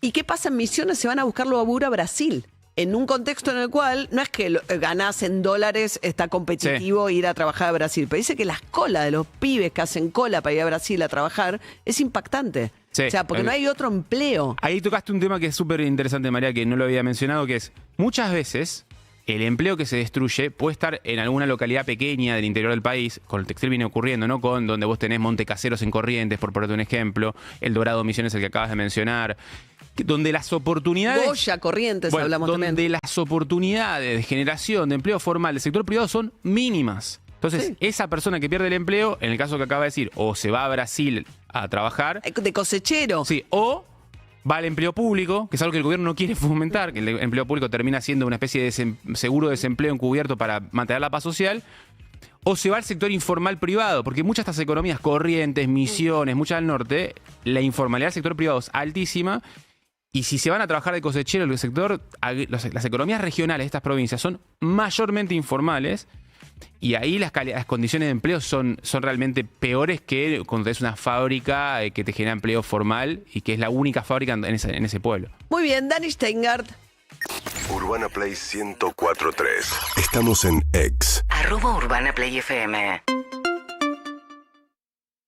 ¿Y qué pasa en Misiones? Se van a buscar laburo a Brasil, en un contexto en el cual no es que ganás en dólares, está competitivo ir a trabajar a Brasil, pero dice que las colas de los pibes que hacen cola para ir a Brasil a trabajar es impactante. Sí, o sea, porque no hay otro empleo. Ahí tocaste un tema que es súper interesante, María, que no lo había mencionado, que es muchas veces el empleo que se destruye puede estar en alguna localidad pequeña del interior del país. Con el textil viene ocurriendo, ¿no? Con donde vos tenés Montecaseros en Corrientes, por ponerte un ejemplo, El Dorado Misiones, el que acabas de mencionar, donde las oportunidades... Goya, Corrientes, hablamos donde también. Donde las oportunidades de generación de empleo formal del sector privado son mínimas. Entonces, esa persona que pierde el empleo, en el caso que acaba de decir, o se va a Brasil a trabajar... De cosechero. Sí, o va al empleo público, que es algo que el gobierno no quiere fomentar, que el empleo público termina siendo una especie de seguro de desempleo encubierto para mantener la paz social, o se va al sector informal privado, porque muchas de estas economías, Corrientes, Misiones, muchas del norte, la informalidad del sector privado es altísima, y si se van a trabajar de cosechero, el sector, las economías regionales de estas provincias son mayormente informales, y ahí las condiciones de empleo son realmente peores que cuando tenés una fábrica que te genera empleo formal y que es la única fábrica en ese pueblo. Muy bien, Dani Steingart. Urbana Play 104.3. Estamos en X. @UrbanaPlayFM.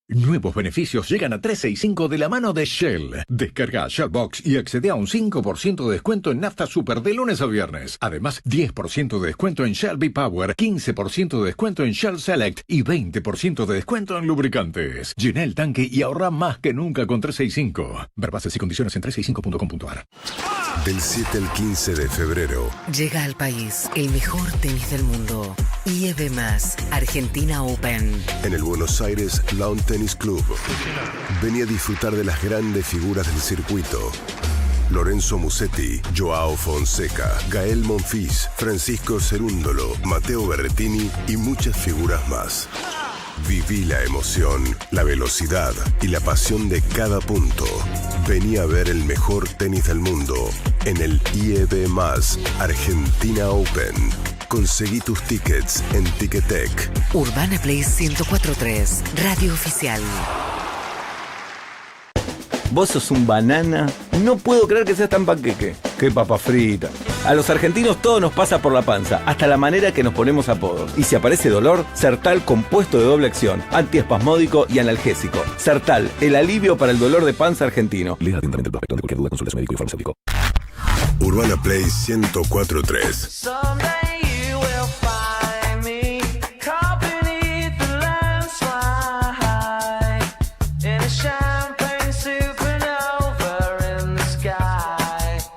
Nuevos beneficios llegan a 365 de la mano de Shell. Descarga Shellbox y accede a un 5% de descuento en nafta super de lunes a viernes. Además, 10% de descuento en Shell V-Power, 15% de descuento en Shell Select y 20% de descuento en lubricantes. Llena el tanque y ahorra más que nunca con 365. Ver bases y condiciones en 365.com.ar. Del 7 al 15 de febrero. Llega al país el mejor tenis del mundo. IEB más Argentina Open. En el Buenos Aires Lawn Tennis Club. Vení a disfrutar de las grandes figuras del circuito. Lorenzo Musetti, Joao Fonseca, Gael Monfils, Francisco Cerúndolo, Matteo Berrettini y muchas figuras más. Viví la emoción, la velocidad y la pasión de cada punto. Vení a ver el mejor tenis del mundo en el IEB más Argentina Open. Conseguí tus tickets en Ticketek. Urbana Play 104.3, radio oficial. Vos sos un banana. No puedo creer que seas tan panqueque. Qué papa frita. A los argentinos todo nos pasa por la panza, hasta la manera que nos ponemos apodos. Y si aparece dolor, Sertal compuesto de doble acción, antiespasmódico y analgésico. Sertal, el alivio para el dolor de panza argentino. Lea atentamente el prospecto. Ante cualquier duda, consulte a su médico y farmacéutico. Urbana Play 104.3.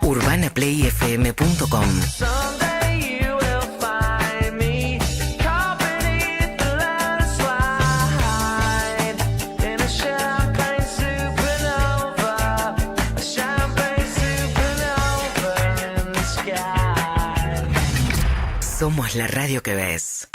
UrbanaPlayFM.com. Somos la radio que ves.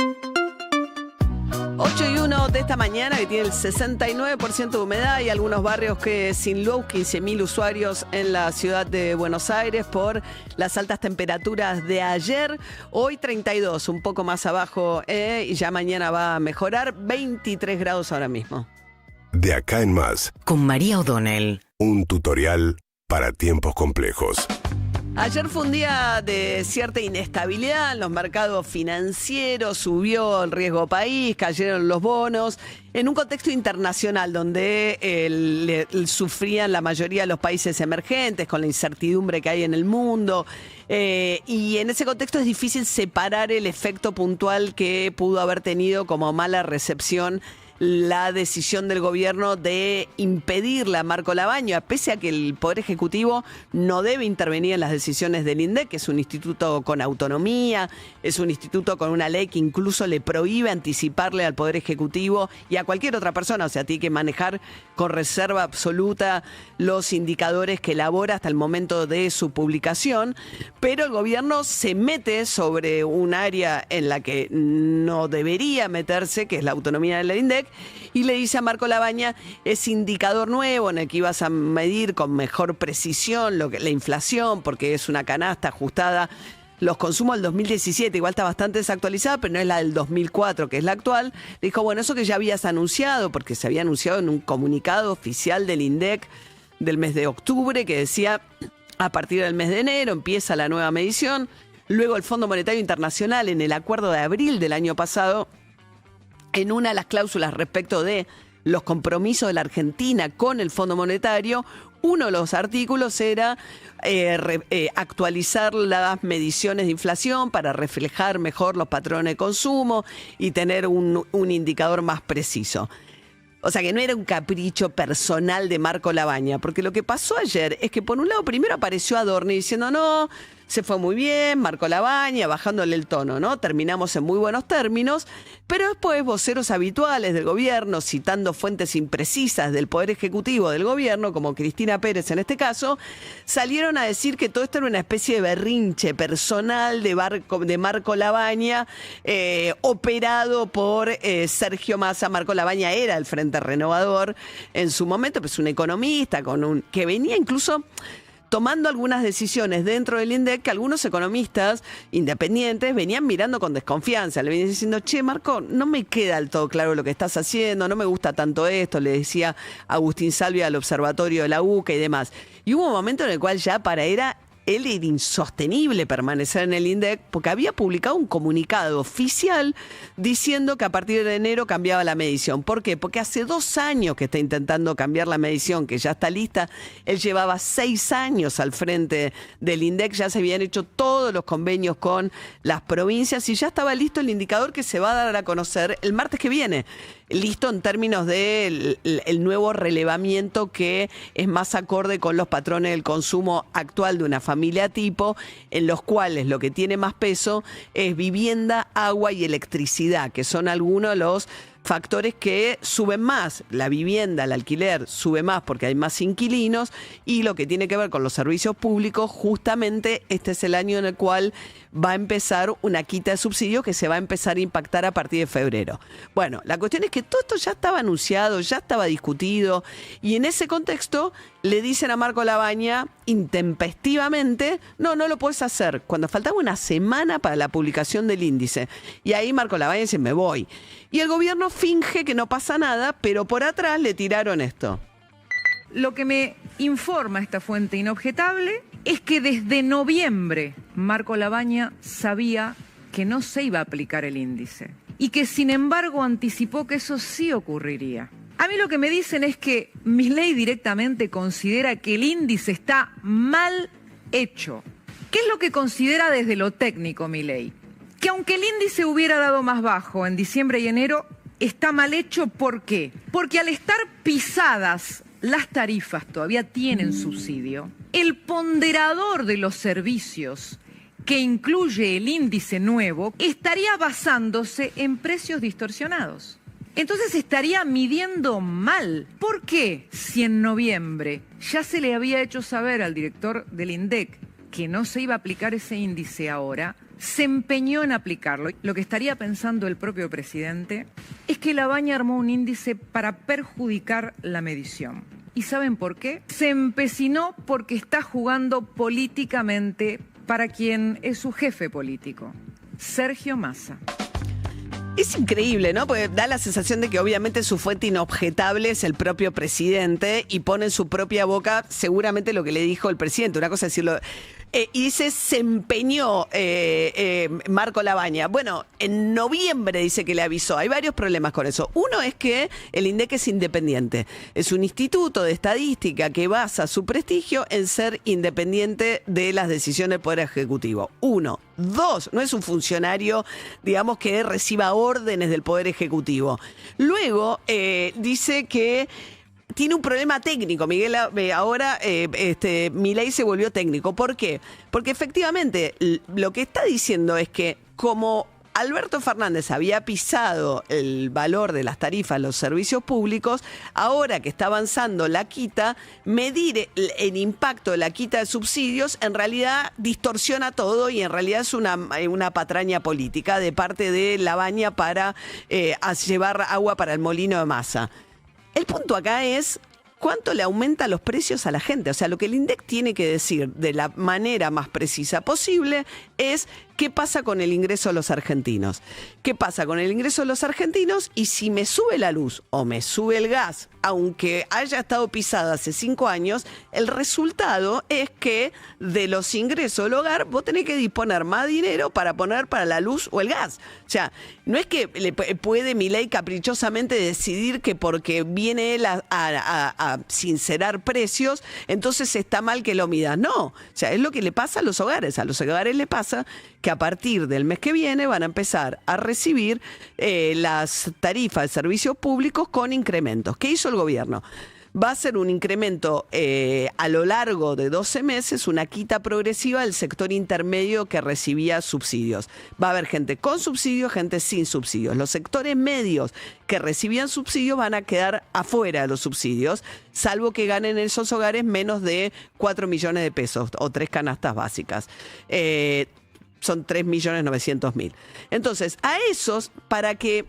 8:01 de esta mañana, que tiene el 69% de humedad y algunos barrios que sin luz, 15.000 usuarios en la ciudad de Buenos Aires por las altas temperaturas de ayer. Hoy 32, un poco más abajo, y ya mañana va a mejorar, 23 grados ahora mismo. De acá en más. Con María O'Donnell. Un tutorial para tiempos complejos. Ayer fue un día de cierta inestabilidad en los mercados financieros, subió el riesgo país, cayeron los bonos, en un contexto internacional donde sufrían la mayoría de los países emergentes con la incertidumbre que hay en el mundo. Y en ese contexto es difícil separar el efecto puntual que pudo haber tenido como mala recepción la decisión del gobierno de impedirle a Marco Lavagna, pese a que el Poder Ejecutivo no debe intervenir en las decisiones del INDEC, que es un instituto con autonomía, es un instituto con una ley que incluso le prohíbe anticiparle al Poder Ejecutivo y a cualquier otra persona, o sea, tiene que manejar con reserva absoluta los indicadores que elabora hasta el momento de su publicación, pero el gobierno se mete sobre un área en la que no debería meterse, que es la autonomía de la INDEC, y le dice a Marco Lavagna, ese indicador nuevo en el que ibas a medir con mejor precisión la inflación, porque es una canasta ajustada, los consumos del 2017, igual está bastante desactualizada, pero no es la del 2004, que es la actual. Le dijo, bueno, eso que ya habías anunciado, porque se había anunciado en un comunicado oficial del INDEC del mes de octubre, que decía, a partir del mes de enero empieza la nueva medición. Luego el Fondo Monetario Internacional, en el acuerdo de abril del año pasado, en una de las cláusulas respecto de los compromisos de la Argentina con el Fondo Monetario, uno de los artículos era actualizar las mediciones de inflación para reflejar mejor los patrones de consumo y tener un indicador más preciso. O sea que no era un capricho personal de Marco Lavagna, porque lo que pasó ayer es que por un lado primero apareció Adorni diciendo no, se fue muy bien, Marco Lavagna, bajándole el tono, ¿no? Terminamos en muy buenos términos, pero después voceros habituales del gobierno, citando fuentes imprecisas del Poder Ejecutivo del gobierno, como Cristina Pérez en este caso, salieron a decir que todo esto era una especie de berrinche personal de Marco Lavagna, operado por Sergio Massa. Marco Lavagna era el Frente Renovador en su momento, pues un economista que venía incluso tomando algunas decisiones dentro del INDEC que algunos economistas independientes venían mirando con desconfianza. Le venían diciendo, che, Marco, no me queda del todo claro lo que estás haciendo, no me gusta tanto esto, le decía Agustín Salvia al Observatorio de la UCA y demás. Y hubo un momento en el cual ya era él era insostenible permanecer en el INDEC porque había publicado un comunicado oficial diciendo que a partir de enero cambiaba la medición. ¿Por qué? Porque hace 2 años que está intentando cambiar la medición, que ya está lista. Él llevaba 6 años al frente del INDEC, ya se habían hecho todos los convenios con las provincias y ya estaba listo el indicador que se va a dar a conocer el martes que viene. Listo en términos del el nuevo relevamiento que es más acorde con los patrones del consumo actual de una familia tipo, en los cuales lo que tiene más peso es vivienda, agua y electricidad, que son algunos de los factores que suben más. La vivienda, el alquiler sube más porque hay más inquilinos, y lo que tiene que ver con los servicios públicos, justamente este es el año en el cual va a empezar una quita de subsidios que se va a empezar a impactar a partir de febrero. Bueno, la cuestión es que todo esto ya estaba anunciado, ya estaba discutido, y en ese contexto le dicen a Marco Labaña intempestivamente, no lo puedes hacer, cuando faltaba una semana para la publicación del índice. Y ahí Marco Labaña dice, me voy. Y el gobierno finge que no pasa nada, pero por atrás le tiraron esto. Lo que me informa esta fuente inobjetable es que desde noviembre Marco Labaña sabía que no se iba a aplicar el índice y que sin embargo anticipó que eso sí ocurriría. A mí lo que me dicen es que Milei directamente considera que el índice está mal hecho. ¿Qué es lo que considera desde lo técnico Milei? Que aunque el índice hubiera dado más bajo en diciembre y enero, está mal hecho. ¿Por qué? Porque al estar pisadas las tarifas, todavía tienen subsidio, el ponderador de los servicios que incluye el índice nuevo estaría basándose en precios distorsionados. Entonces estaría midiendo mal. ¿Por qué? Si en noviembre ya se le había hecho saber al director del INDEC que no se iba a aplicar ese índice ahora, se empeñó en aplicarlo. Lo que estaría pensando el propio presidente es que Labaña armó un índice para perjudicar la medición. ¿Y saben por qué? Se empecinó porque está jugando políticamente para quien es su jefe político, Sergio Massa. Es increíble, ¿no? Porque da la sensación de que obviamente su fuente inobjetable es el propio presidente y pone en su propia boca seguramente lo que le dijo el presidente. Una cosa es decirlo. Y dice, se empeñó Marco Labaña. Bueno, en noviembre dice que le avisó. Hay varios problemas con eso. Uno es que el INDEC es independiente. Es un instituto de estadística que basa su prestigio en ser independiente de las decisiones del Poder Ejecutivo. 1. 2, no es un funcionario, digamos, que reciba órdenes del Poder Ejecutivo. Luego, dice que tiene un problema técnico. Miguel, ahora Milei se volvió técnico. ¿Por qué? Porque efectivamente lo que está diciendo es que como Alberto Fernández había pisado el valor de las tarifas en los servicios públicos, ahora que está avanzando la quita, medir el impacto de la quita de subsidios en realidad distorsiona todo y en realidad es una patraña política de parte de Labaña para llevar agua para el molino de Massa. El punto acá es cuánto le aumenta los precios a la gente. O sea, lo que el INDEC tiene que decir de la manera más precisa posible es qué pasa con el ingreso de los argentinos. ¿Qué pasa con el ingreso de los argentinos? Y si me sube la luz o me sube el gas, aunque haya estado pisada hace 5 años, el resultado es que de los ingresos del hogar vos tenés que disponer más dinero para poner para la luz o el gas. O sea, no es que le puede Milei caprichosamente decidir que porque viene él a sincerar precios, entonces está mal que lo mida. No, o sea, es lo que le pasa a los hogares. A los hogares le pasa que a partir del mes que viene van a empezar a recibir las tarifas de servicios públicos con incrementos. ¿Qué hizo el gobierno? Va a ser un incremento a lo largo de 12 meses, una quita progresiva del sector intermedio que recibía subsidios. Va a haber gente con subsidios, gente sin subsidios. Los sectores medios que recibían subsidios van a quedar afuera de los subsidios, salvo que ganen en esos hogares menos de 4 millones de pesos o 3 canastas básicas. Son 3.900.000. Entonces, a esos, para que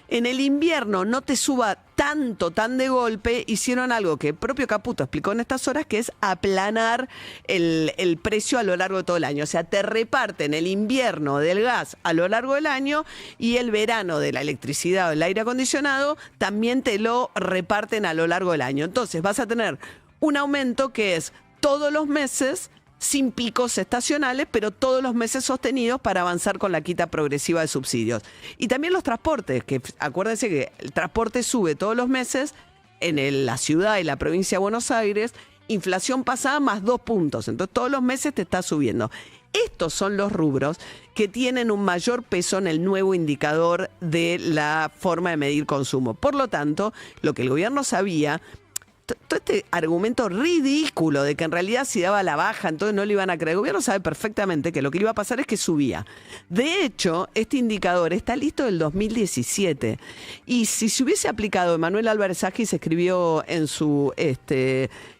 en el invierno no te suba tan de golpe, hicieron algo que el propio Caputo explicó en estas horas, que es aplanar el precio a lo largo de todo el año. O sea, te reparten el invierno del gas a lo largo del año y el verano de la electricidad o el aire acondicionado también te lo reparten a lo largo del año. Entonces vas a tener un aumento que es todos los meses sin picos estacionales, pero todos los meses sostenidos para avanzar con la quita progresiva de subsidios. Y también los transportes, que acuérdense que el transporte sube todos los meses en la ciudad y la provincia de Buenos Aires, inflación pasada más 2 puntos, entonces todos los meses te está subiendo. Estos son los rubros que tienen un mayor peso en el nuevo indicador de la forma de medir consumo. Por lo tanto, lo que el gobierno sabía, todo este argumento ridículo de que en realidad si daba la baja, entonces no le iban a creer. El gobierno sabe perfectamente que lo que iba a pasar es que subía. De hecho, este indicador está listo del 2017. Y si se hubiese aplicado, Emanuel Álvarez Agis escribió en su,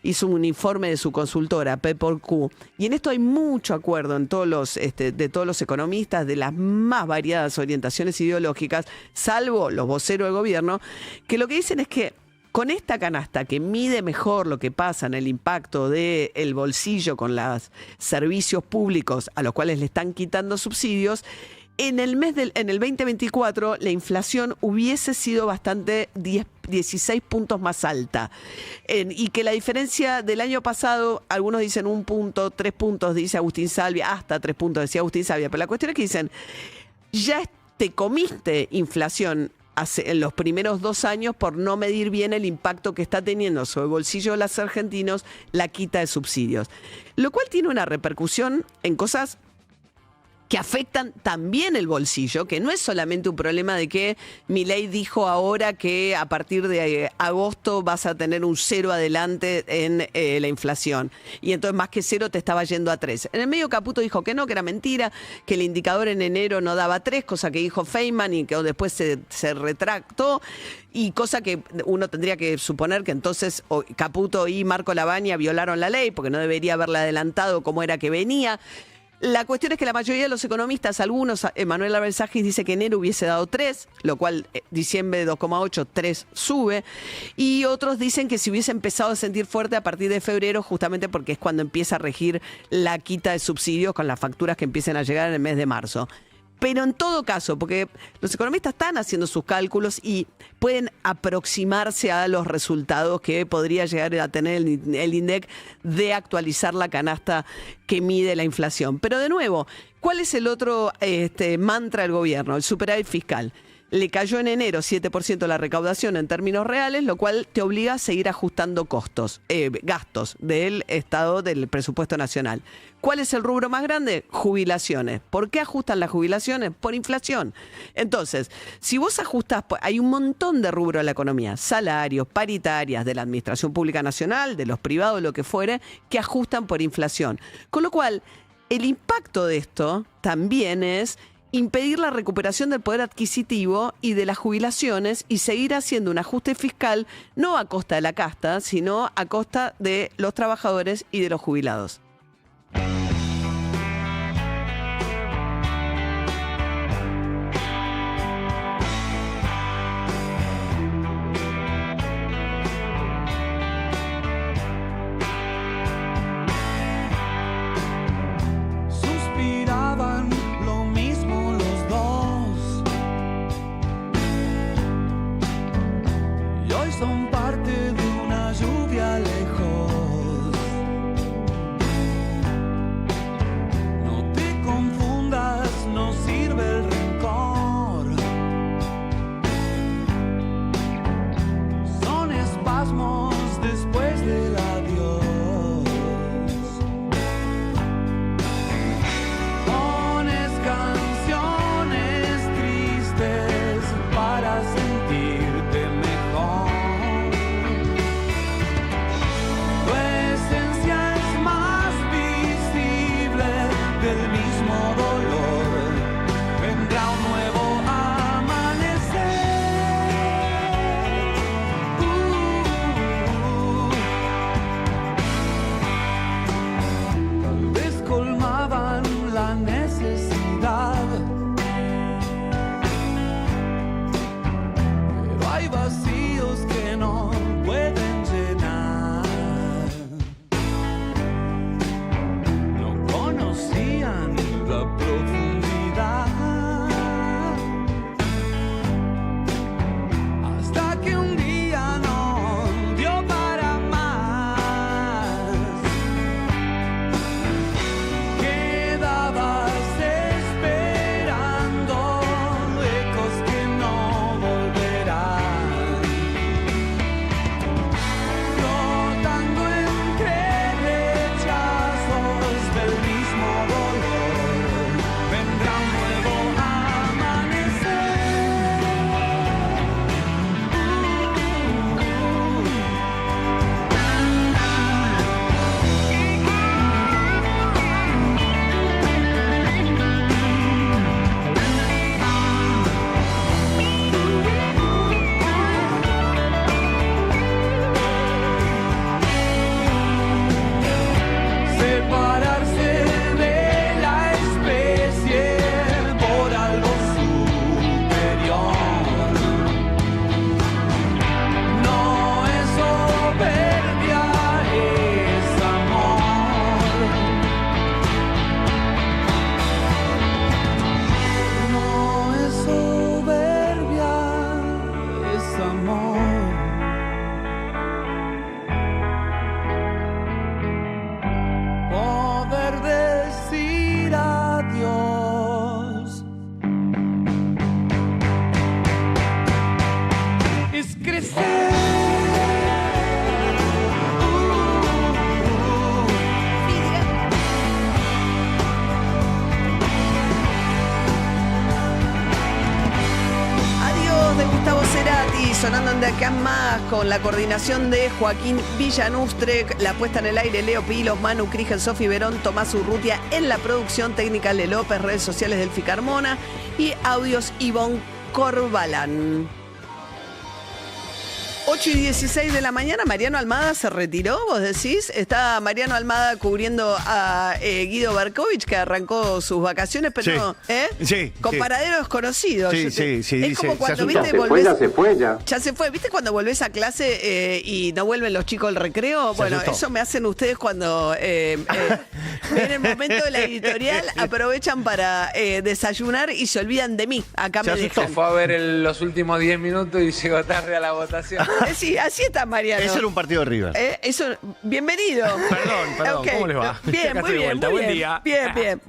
hizo un informe de su consultora, P4Q, y en esto hay mucho acuerdo en todos los, de todos los economistas de las más variadas orientaciones ideológicas, salvo los voceros del gobierno, que lo que dicen es que con esta canasta que mide mejor lo que pasa en el impacto del bolsillo con los servicios públicos a los cuales le están quitando subsidios, en el 2024 la inflación hubiese sido bastante 16 puntos más alta. Y que la diferencia del año pasado, algunos dicen 1 punto, 3 puntos, dice Agustín Salvia, hasta 3 puntos decía Agustín Salvia, pero la cuestión es que dicen, ya te comiste inflación en los primeros 2 años por no medir bien el impacto que está teniendo sobre el bolsillo de los argentinos la quita de subsidios. Lo cual tiene una repercusión en cosas que afectan también el bolsillo, que no es solamente un problema de que Milei dijo ahora que a partir de agosto vas a tener un 0 adelante en la inflación. Y entonces más que 0 te estaba yendo a 3. En el medio Caputo dijo que no, que era mentira, que el indicador en enero no daba 3, cosa que dijo Feynman y que después se retractó. Y cosa que uno tendría que suponer que entonces Caputo y Marco Lavagna violaron la ley porque no debería haberla adelantado como era que venía. La cuestión es que la mayoría de los economistas, algunos, Emanuel Álvarez Agis dice que enero hubiese dado 3, lo cual diciembre 2,8, 3 sube, y otros dicen que si hubiese empezado a sentir fuerte a partir de febrero, justamente porque es cuando empieza a regir la quita de subsidios con las facturas que empiecen a llegar en el mes de marzo. Pero en todo caso, porque los economistas están haciendo sus cálculos y pueden aproximarse a los resultados que podría llegar a tener el INDEC de actualizar la canasta que mide la inflación. Pero de nuevo, ¿cuál es el otro mantra del gobierno? El superávit fiscal. Le cayó en enero 7% la recaudación en términos reales, lo cual te obliga a seguir ajustando gastos del Estado, del presupuesto nacional. ¿Cuál es el rubro más grande? Jubilaciones. ¿Por qué ajustan las jubilaciones? Por inflación. Entonces, si vos ajustás, hay un montón de rubros de la economía, salarios, paritarias, de la Administración Pública Nacional, de los privados, lo que fuere, que ajustan por inflación. Con lo cual, el impacto de esto también es impedir la recuperación del poder adquisitivo y de las jubilaciones y seguir haciendo un ajuste fiscal no a costa de la casta, sino a costa de los trabajadores y de los jubilados. Son parte de una lluvia lejos. No te confundas, no sirve el rencor. Son espasmos después del adiós. Pones canciones tristes para sentirte mejor. Del mismo dolor vendrá un nuevo amanecer. con la coordinación de Joaquín Villanustre, la puesta en el aire Leo Pilos, Manu Crigen, Sofi Verón, Tomás Urrutia en la producción técnica Le López, redes sociales del Ficarmona y audios Ivonne Corbalán. 8:16 de la mañana, Mariano Almada se retiró, vos decís. Está Mariano Almada cubriendo a Guido Berkovich, que arrancó sus vacaciones, pero Sí, con paraderos conocidos. Sí, sí. Es como cuando, viste, Ya se fue. ¿Viste cuando volvés a clase y no vuelven los chicos al recreo? Bueno, asustó. eso me hacen ustedes cuando en el momento de la editorial aprovechan para desayunar y se olvidan de mí. Acá me dejan. Fue a ver los últimos 10 minutos y llegó tarde a la votación. Sí, así está Mariano. Eso era un partido de River. Bienvenido. Perdón, Ok, ¿cómo les va? Bien, Acá muy estoy de bien, vuelta. muy Buen bien. día. Bien.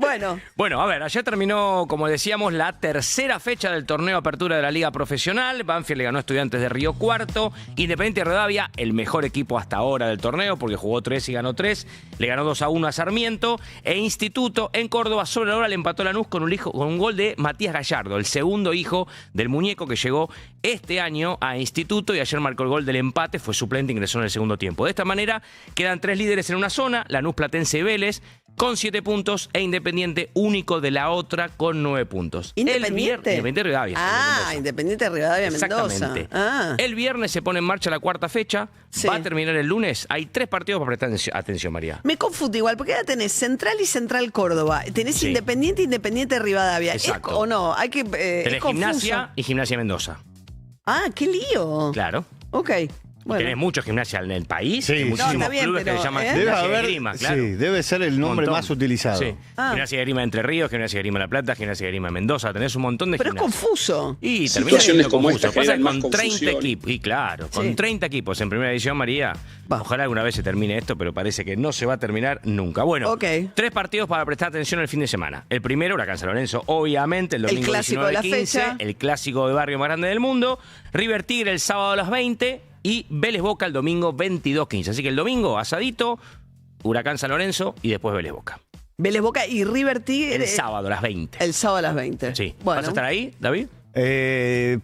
Bueno, a ver, ayer terminó, como decíamos, la tercera fecha del torneo Apertura de la Liga Profesional. Banfield le ganó a Estudiantes de Río Cuarto. Independiente Rivadavia, el mejor equipo hasta ahora del torneo, porque jugó 3 y ganó 3. Le ganó 2-1 a Sarmiento. E Instituto en Córdoba, sobre la hora le empató Lanús con un gol de Matías Gallardo, el segundo hijo del muñeco que llegó este año a Instituto y ayer marcó el gol del empate. Fue suplente, ingresó en el segundo tiempo. De esta manera quedan 3 líderes en una zona, Lanús, Platense y Vélez, con 7 puntos, e Independiente único de la otra con 9 puntos. ¿Independiente? Independiente Rivadavia. Independiente Rivadavia, Mendoza. Exactamente. Ah. El viernes se pone en marcha la cuarta fecha. Sí. Va a terminar el lunes. Hay 3 partidos para prestar atención, María. Me confundo igual, porque ahora tenés Central y Central Córdoba. Tenés Sí. Independiente Rivadavia. Exacto. ¿O no? Hay que. Tenés es confuso. Gimnasia y Gimnasia Mendoza. Ah, qué lío. Claro. Ok. Bueno. Tenés muchos gimnasia en el país. Sí, hay sí. muchísimos No, está bien, clubes que pero, se llaman ¿eh? Debe Gimnasia y haber, Esgrima, claro. sí, debe ser el nombre Montón. más utilizado. Sí. Gimnasia y Esgrima Entre Ríos, Gimnasia y Esgrima La Plata, Gimnasia y Esgrima Mendoza. Tenés un montón de Pero es gimnasias. confuso. Y termina Situaciones siendo como confuso. esta Pasa que generan con más 30 confusión. equipos. Y claro, con Sí. 30 equipos en primera edición, María. Ojalá alguna vez se termine esto, pero parece que no se va a terminar nunca. Bueno, Ok. 3 partidos para prestar atención el fin de semana. El primero, Huracán San Lorenzo, obviamente, el domingo clásico de la 19-15, fecha. el clásico de barrio más grande del mundo. River Tigre el sábado a las 20 y Vélez Boca el domingo 22-15. Así que el domingo, asadito, Huracán San Lorenzo y después Vélez Boca. Vélez Boca y River Tigre. El sábado a las 20. El sábado a las 20. Sí. Bueno. ¿Vas a estar ahí, David?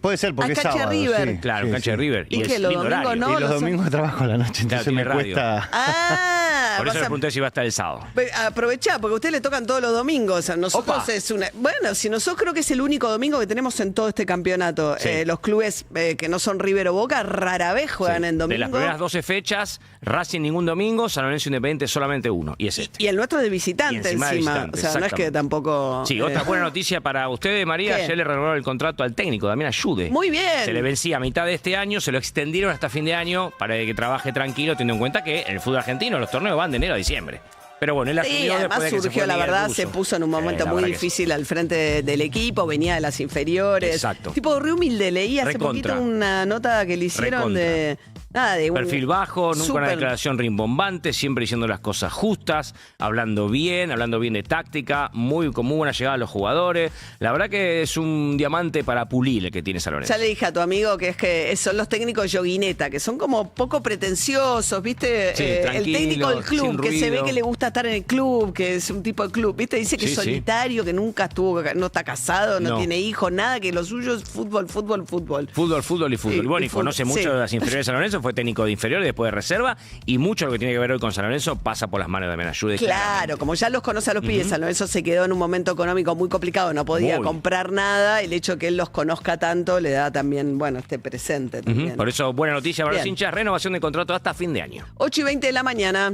Puede ser porque es cancha de sábado. River. Sí, Claro, sí, cancha sí. de River. ¿Y es qué, los lindo domingos horario. no? Y los domingos trabajo a la noche, entonces tiene me radio. cuesta. Ah, Por eso vas le a- pregunté si iba a estar el sábado. Aprovechá, porque a usted le tocan todos los domingos. O sea, nosotros Opa. es una. Bueno, si nosotros creo que es el único domingo que tenemos en todo este campeonato. Sí. Los clubes que no son River o Boca rara vez juegan en domingo. De las primeras 12 fechas, Racing ningún domingo, San Lorenzo Independiente solamente uno. Y es este. Y el nuestro es de visitante Y encima de encima. visitante, O sea, no es que exactamente. tampoco. Sí, otra buena noticia para ustedes, María. ¿Qué? Ayer le renovaron el contrato al técnico, Damián Ayude. Muy bien. Se le vencía a mitad de este año, se lo extendieron hasta fin de año para que trabaje tranquilo, teniendo en cuenta que en el fútbol argentino los torneos van de enero a diciembre. Pero bueno, él asumió Sí, después además de que se surgió, fue la Miguel verdad, Russo. se puso en un momento La muy verdad que sí. difícil al frente del equipo, venía de las inferiores. Exacto. Tipo re humilde, leí hace Recontra. poquito una nota que le hicieron Recontra. de. Nada, de un Perfil bajo, nunca una súper- declaración rimbombante, siempre diciendo las cosas justas, hablando bien de táctica, con muy buena llegada a los jugadores. La verdad que es un diamante para pulir el que tiene San Lorenzo. Ya le dije a tu amigo que es que son los técnicos yoguineta, que son como poco pretenciosos, ¿viste? Sí, el tranquilos, técnico del club, sin que se ve ruido. que le gusta estar en el club, que es un tipo de club, ¿viste? Dice que Sí, es sí. solitario, que nunca estuvo, no está casado, no No. tiene hijos, nada, que lo suyo es fútbol, fútbol, fútbol. Fútbol, fútbol y fútbol. Sí, Y bueno, y y conoce fútbol, mucho sí. de las inferiores de San Lorenzo, fue técnico de inferiores, después de reserva, y mucho de lo que tiene que ver hoy con San Lorenzo pasa por las manos de Damián Ayude. Claro, como ya los conoce a los pibes, San Lorenzo se quedó en un momento económico muy complicado, no podía Muy. comprar nada, el hecho de que él los conozca tanto le da también, bueno, este presente también. Por eso, buena noticia para los Bien. hinchas, renovación de contrato hasta fin de año. 8:20 de la mañana.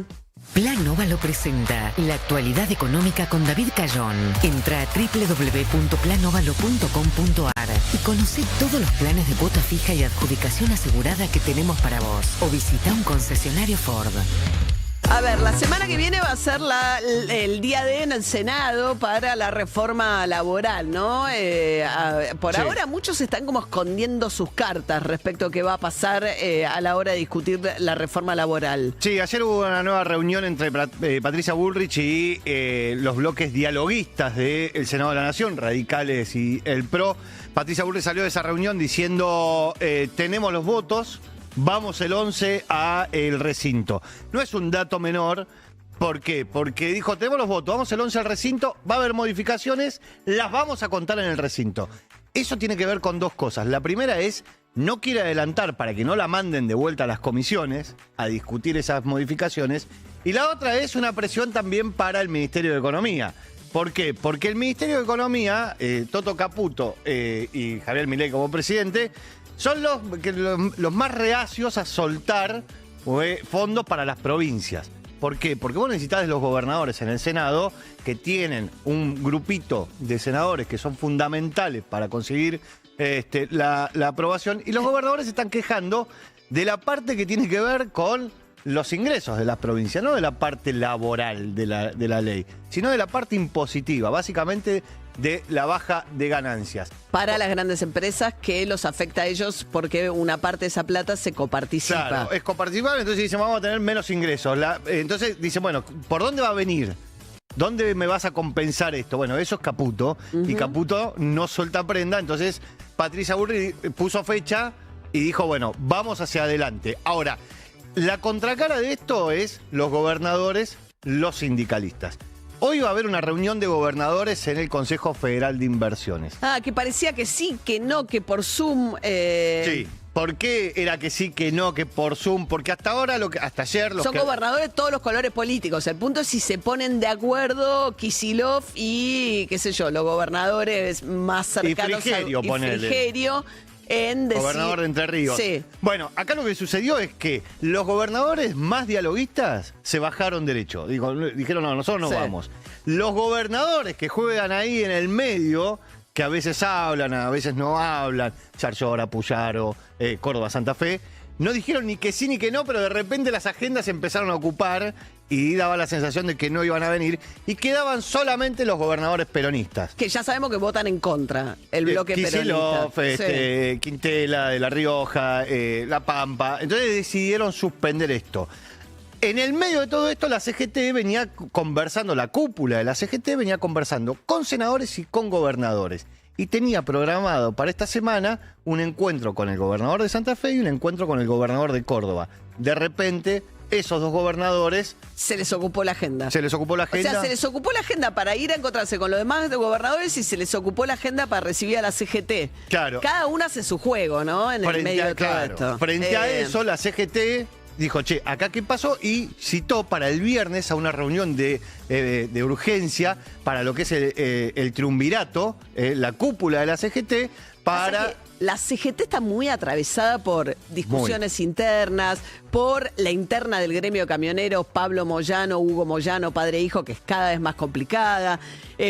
Plan Nova lo presenta la actualidad económica con David Cayón. Entra a www.planovalo.com.ar y conoce todos los planes de cuota fija y adjudicación asegurada que tenemos para vos. O visita un concesionario Ford. A ver, la semana que viene va a ser el día D en el Senado para la reforma laboral, ¿no? Por Sí. ahora muchos están como escondiendo sus cartas respecto a qué va a pasar a la hora de discutir la reforma laboral. Sí, ayer hubo una nueva reunión entre Patricia Bullrich y los bloques dialoguistas del Senado de la Nación, Radicales y el PRO. Patricia Bullrich salió de esa reunión diciendo, tenemos los votos, vamos el 11 a el recinto. No es un dato menor. ¿Por qué? Porque dijo, tenemos los votos, vamos el 11 al recinto, va a haber modificaciones, las vamos a contar en el recinto. Eso tiene que ver con dos cosas. La primera es no quiere adelantar para que no la manden de vuelta a las comisiones a discutir esas modificaciones. Y la otra es una presión también para el Ministerio de Economía. ¿Por qué? Porque el Ministerio de Economía, Toto Caputo y Javier Milei como presidente, son los más reacios a soltar fondos para las provincias. ¿Por qué? Porque vos necesitás de los gobernadores en el Senado, que tienen un grupito de senadores que son fundamentales para conseguir la aprobación, y los gobernadores se están quejando de la parte que tiene que ver con los ingresos de las provincias, no de la parte laboral de la ley, sino de la parte impositiva, básicamente de la baja de ganancias. Para las grandes empresas que los afecta a ellos porque una parte de esa plata se coparticipa. Claro, es coparticipable, entonces dicen, vamos a tener menos ingresos. Entonces dicen, bueno, ¿por dónde va a venir? ¿Dónde me vas a compensar esto? Bueno, eso es Caputo, y Caputo no suelta prenda, entonces Patricia Bullrich puso fecha y dijo, bueno, vamos hacia adelante. Ahora, la contracara de esto es los gobernadores, los sindicalistas. Hoy va a haber una reunión de gobernadores en el Consejo Federal de Inversiones. Ah, que parecía que sí, que no, que por Zoom. Sí. ¿Por qué era que sí, que no, que por Zoom? Porque hasta ahora, hasta ayer... Son gobernadores de todos los colores políticos. El punto es si se ponen de acuerdo Kicillof y, qué sé yo, los gobernadores más cercanos. Y Frigerio, gobernador de Entre Ríos. Sí. Bueno, acá lo que sucedió es que los gobernadores más dialoguistas se bajaron derecho. Dijeron, no, nosotros no vamos. Los gobernadores que juegan ahí en el medio, que a veces hablan, a veces no hablan, Charllora, Puyaro, Córdoba, Santa Fe, no dijeron ni que sí ni que no, pero de repente las agendas se empezaron a ocupar y daba la sensación de que no iban a venir, y quedaban solamente los gobernadores peronistas. Que ya sabemos que votan en contra, el bloque peronista. Kicillof, Quintela, de La Rioja, La Pampa. Entonces decidieron suspender esto. En el medio de todo esto, la CGT venía conversando, la cúpula de la CGT venía conversando con senadores y con gobernadores. Y tenía programado para esta semana un encuentro con el gobernador de Santa Fe y un encuentro con el gobernador de Córdoba. De repente, esos dos gobernadores... Se les ocupó la agenda. Se les ocupó la agenda. O sea, se les ocupó la agenda para ir a encontrarse con los demás gobernadores y se les ocupó la agenda para recibir a la CGT. Claro. Cada uno hace su juego, ¿no? En el medio de todo esto. Frente a eso, la CGT... dijo, che, ¿acá qué pasó? Y citó para el viernes a una reunión de urgencia para lo que es el triunvirato, la cúpula de la CGT, para... La CGT está muy atravesada por discusiones internas, por la interna del gremio de camioneros, Pablo Moyano, Hugo Moyano, padre e hijo, que es cada vez más complicada.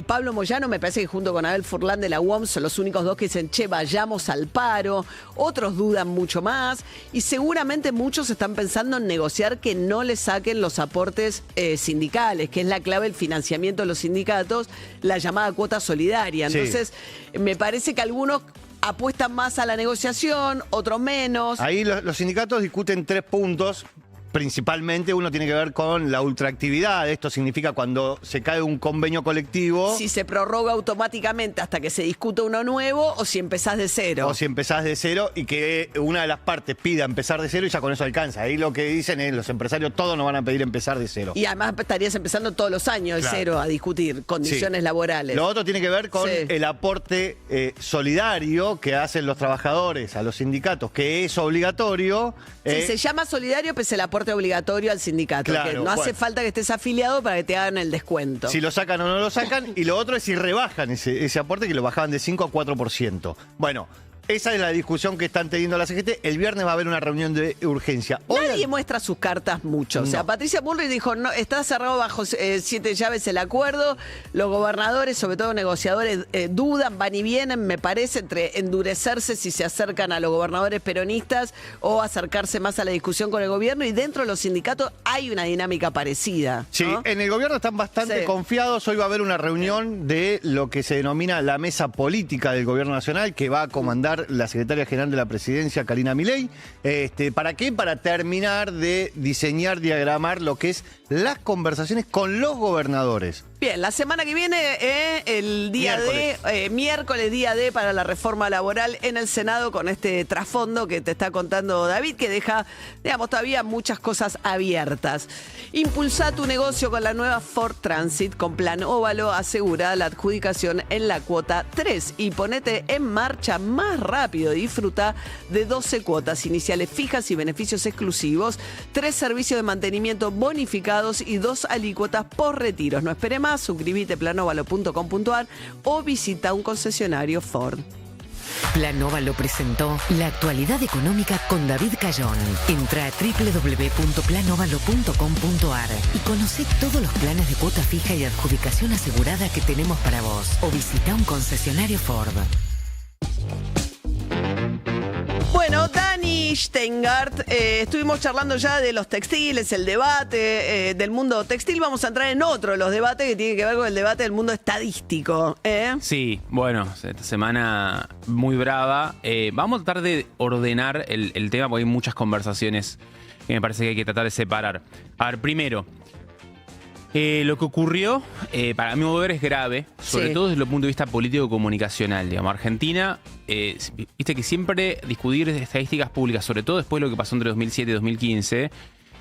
Pablo Moyano me parece que junto con Abel Furlan de la UOM son los únicos dos que dicen, che, vayamos al paro. Otros dudan mucho más y seguramente muchos están pensando en negociar que no le saquen los aportes sindicales, que es la clave del financiamiento de los sindicatos, la llamada cuota solidaria. Entonces, me parece que algunos apuestan más a la negociación, otros menos. Ahí los sindicatos discuten 3 puntos. Principalmente uno tiene que ver con la ultraactividad. Esto significa cuando se cae un convenio colectivo. Si se prorroga automáticamente hasta que se discute uno nuevo o si empezás de cero. O si empezás de cero y que una de las partes pida empezar de cero y ya con eso alcanza. Ahí lo que dicen es los empresarios todos nos van a pedir empezar de cero. Y además estarías empezando todos los años de cero a discutir condiciones laborales. Lo otro tiene que ver con el aporte solidario que hacen los trabajadores a los sindicatos, que es obligatorio. Se llama solidario, pues el aporte obligatorio al sindicato. Claro, que no hace falta que estés afiliado para que te hagan el descuento. Si lo sacan o no lo sacan. Y lo otro es si rebajan ese aporte, que lo bajaban de 5 a 4%. Bueno, esa es la discusión que están teniendo la CGT. El viernes va a haber una reunión de urgencia. Nadie muestra sus cartas mucho. O sea, Patricia Bullrich dijo, no, está cerrado bajo 7 llaves el acuerdo. Los gobernadores, sobre todo negociadores, dudan, van y vienen, me parece, entre endurecerse si se acercan a los gobernadores peronistas o acercarse más a la discusión con el gobierno. Y dentro de los sindicatos hay una dinámica parecida, ¿no? Sí, en el gobierno están bastante confiados. Hoy va a haber una reunión de lo que se denomina la mesa política del gobierno nacional, que va a comandar la secretaria general de la presidencia, Karina Milei. ¿Para qué? Para terminar de diseñar, diagramar lo que es las conversaciones con los gobernadores. Bien, la semana que viene, el día miércoles, día D para la reforma laboral en el Senado, con este trasfondo que te está contando David, que deja, digamos, todavía muchas cosas abiertas. Impulsa tu negocio con la nueva Ford Transit con Plan Óvalo, asegura la adjudicación en la cuota 3 y ponete en marcha más rápido. Disfruta de 12 cuotas iniciales fijas y beneficios exclusivos, 3 servicios de mantenimiento bonificados y 2 alícuotas por retiros. No espere más, suscríbete planovalo.com.ar o visita un concesionario Ford. Plan Óvalo presentó La actualidad económica con David Cayón. Entra a www.planovalo.com.ar y conoce todos los planes de cuota fija y adjudicación asegurada que tenemos para vos. O visita un concesionario Ford. Bueno, Dani Steingart, estuvimos charlando ya de los textiles, el debate del mundo textil. Vamos a entrar en otro de los debates que tiene que ver con el debate del mundo estadístico. Sí, bueno, esta semana muy brava. Vamos a tratar de ordenar el tema porque hay muchas conversaciones que me parece que hay que tratar de separar. A ver, primero, lo que ocurrió, para mí, es grave, sobre todo desde el punto de vista político-comunicacional. Digamos, Argentina, viste que siempre discutir estadísticas públicas, sobre todo después de lo que pasó entre 2007 y 2015,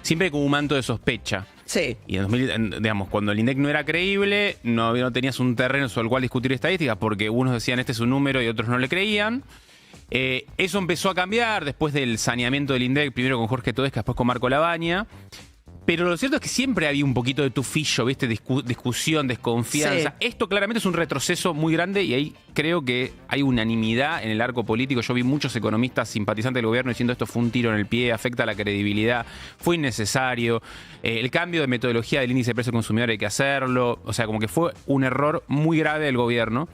siempre hay como un manto de sospecha. Sí. Y digamos, cuando el INDEC no era creíble, no tenías un terreno sobre el cual discutir estadísticas, porque unos decían este es un número y otros no le creían. Eso empezó a cambiar después del saneamiento del INDEC, primero con Jorge Todesca, después con Marco Labaña. Pero lo cierto es que siempre había un poquito de tufillo, ¿viste? Discusión, desconfianza. Sí. Esto claramente es un retroceso muy grande y ahí creo que hay unanimidad en el arco político. Yo vi muchos economistas simpatizantes del gobierno diciendo esto fue un tiro en el pie, afecta la credibilidad, fue innecesario. El cambio de metodología del índice de precio consumidor hay que hacerlo. O sea, como que fue un error muy grave del gobierno.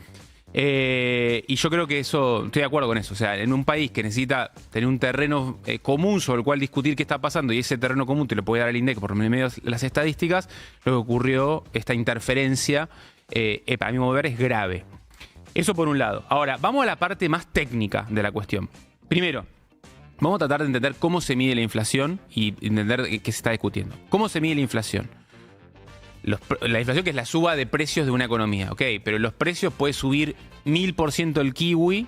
Y yo creo que eso, estoy de acuerdo con eso. O sea, en un país que necesita tener un terreno común sobre el cual discutir qué está pasando, y ese terreno común te lo puede dar el INDEC por medio de las estadísticas, lo que ocurrió, esta interferencia, para mi mover es grave. Eso por un lado. Ahora, vamos a la parte más técnica de la cuestión. Primero, vamos a tratar de entender cómo se mide la inflación y entender qué se está discutiendo. ¿Cómo se mide la inflación? La inflación, que es la suba de precios de una economía, ok, pero los precios puede subir 1000% el kiwi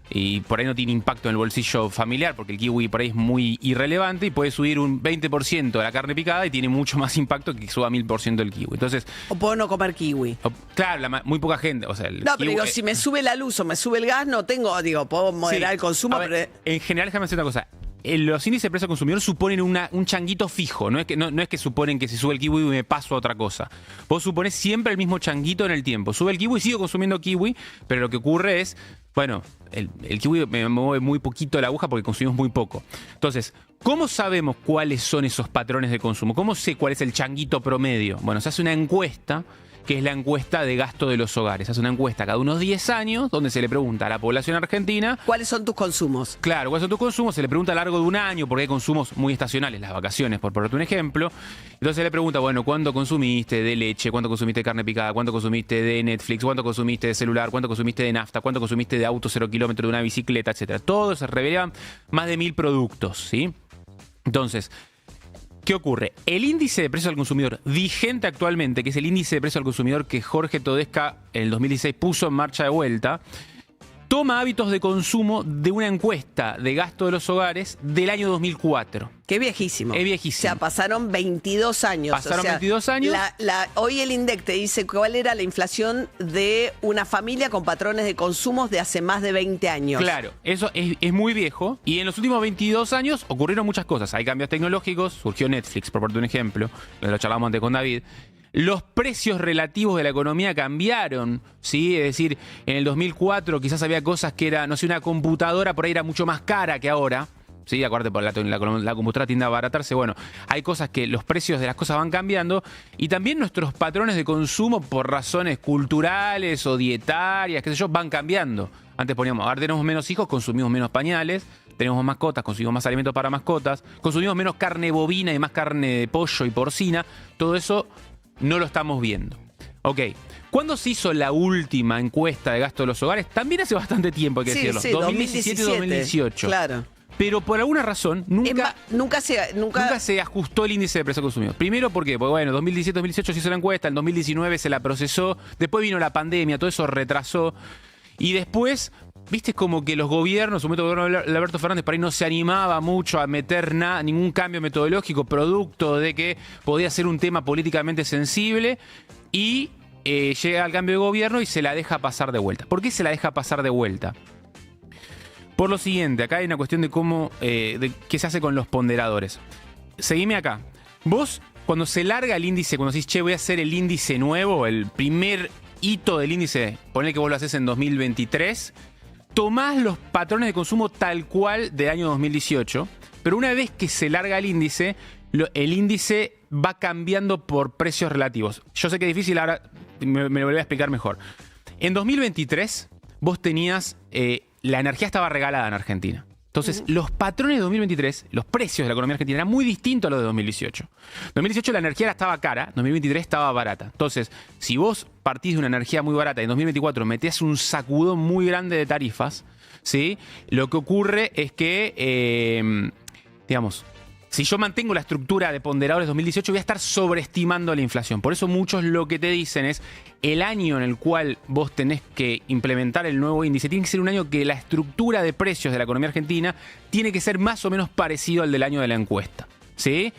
y por ahí no tiene impacto en el bolsillo familiar porque el kiwi por ahí es muy irrelevante, y puede subir un 20% de la carne picada y tiene mucho más impacto que suba 1000% el kiwi. Entonces, o puedo no comer kiwi. Claro, muy poca gente. O sea, no, pero digo, si me sube la luz o me sube el gas, no tengo, puedo moderar el consumo. A ver, en general, déjame decir una cosa. Los índices de precio al consumidor suponen un changuito fijo, no es que suponen que si sube el kiwi me paso a otra cosa. Vos suponés siempre el mismo changuito en el tiempo. Sube el kiwi, sigo consumiendo kiwi, pero lo que ocurre es, bueno, el kiwi me mueve muy poquito la aguja porque consumimos muy poco. Entonces, ¿cómo sabemos cuáles son esos patrones de consumo? ¿Cómo sé cuál es el changuito promedio? Bueno, se hace una encuesta, que es la encuesta de gasto de los hogares. Se hace una encuesta cada unos 10 años donde se le pregunta a la población argentina ¿cuáles son tus consumos? Claro, ¿cuáles son tus consumos? Se le pregunta a lo largo de un año porque hay consumos muy estacionales, las vacaciones, por ponerte un ejemplo. Entonces se le pregunta, bueno, ¿cuánto consumiste de leche? ¿Cuánto consumiste de carne picada? ¿Cuánto consumiste de Netflix? ¿Cuánto consumiste de celular? ¿Cuánto consumiste de nafta? ¿Cuánto consumiste de auto 0 kilómetros, de una bicicleta, etcétera? Todo se revela más de 1000 productos, ¿sí? Entonces, ¿qué ocurre? El índice de precio al consumidor vigente actualmente, que es el índice de precio al consumidor que Jorge Todesca en el 2016 puso en marcha de vuelta, toma hábitos de consumo de una encuesta de gasto de los hogares del año 2004. Qué viejísimo. Es viejísimo. O sea, pasaron 22 años. Pasaron 22 años. Hoy el INDEC te dice cuál era la inflación de una familia con patrones de consumos de hace más de 20 años. Claro, eso es muy viejo. Y en los últimos 22 años ocurrieron muchas cosas. Hay cambios tecnológicos, surgió Netflix, por ponerte un ejemplo, lo charlamos antes con David. Los precios relativos de la economía cambiaron, ¿sí? Es decir, en el 2004 quizás había cosas que era, no sé, una computadora por ahí era mucho más cara que ahora. Sí, acuérdate, por la computadora tiende a abaratarse. Bueno, hay cosas que los precios de las cosas van cambiando y también nuestros patrones de consumo por razones culturales o dietarias, qué sé yo, van cambiando. Antes poníamos, ahora tenemos menos hijos, consumimos menos pañales, tenemos mascotas, consumimos más alimentos para mascotas, consumimos menos carne bovina y más carne de pollo y porcina. Todo eso no lo estamos viendo. Ok. ¿Cuándo se hizo la última encuesta de gasto de los hogares? También hace bastante tiempo, hay que decirlo. Sí, 2017 y 2018. Claro. Pero por alguna razón, nunca se ajustó el índice de precios consumidor. Primero, ¿por qué? Porque bueno, 2017, 2018 se hizo la encuesta, en 2019 se la procesó, después vino la pandemia, todo eso retrasó. Y después, viste como que los gobiernos, su método de gobierno de Alberto Fernández, por ahí no se animaba mucho a meter ningún cambio metodológico, producto de que podía ser un tema políticamente sensible, y llega al cambio de gobierno y se la deja pasar de vuelta. ¿Por qué se la deja pasar de vuelta? Por lo siguiente, acá hay una cuestión de cómo, de qué se hace con los ponderadores. Seguime acá. Vos, cuando se larga el índice, cuando decís, che, voy a hacer el índice nuevo, el primer hito del índice, ponle que vos lo haces en 2023, tomás los patrones de consumo tal cual del año 2018, pero una vez que se larga el índice va cambiando por precios relativos. Yo sé que es difícil, ahora me lo voy a explicar mejor. En 2023, vos tenías... la energía estaba regalada en Argentina. Entonces, los patrones de 2023, los precios de la economía argentina eran muy distintos a los de 2018. En 2018 la energía estaba cara, en 2023 estaba barata. Entonces, si vos partís de una energía muy barata y en 2024 metés un sacudón muy grande de tarifas, ¿sí? Lo que ocurre es que, digamos, si yo mantengo la estructura de ponderadores 2018, voy a estar sobreestimando la inflación. Por eso muchos lo que te dicen es el año en el cual vos tenés que implementar el nuevo índice. Tiene que ser un año que la estructura de precios de la economía argentina tiene que ser más o menos parecido al del año de la encuesta, ¿sí?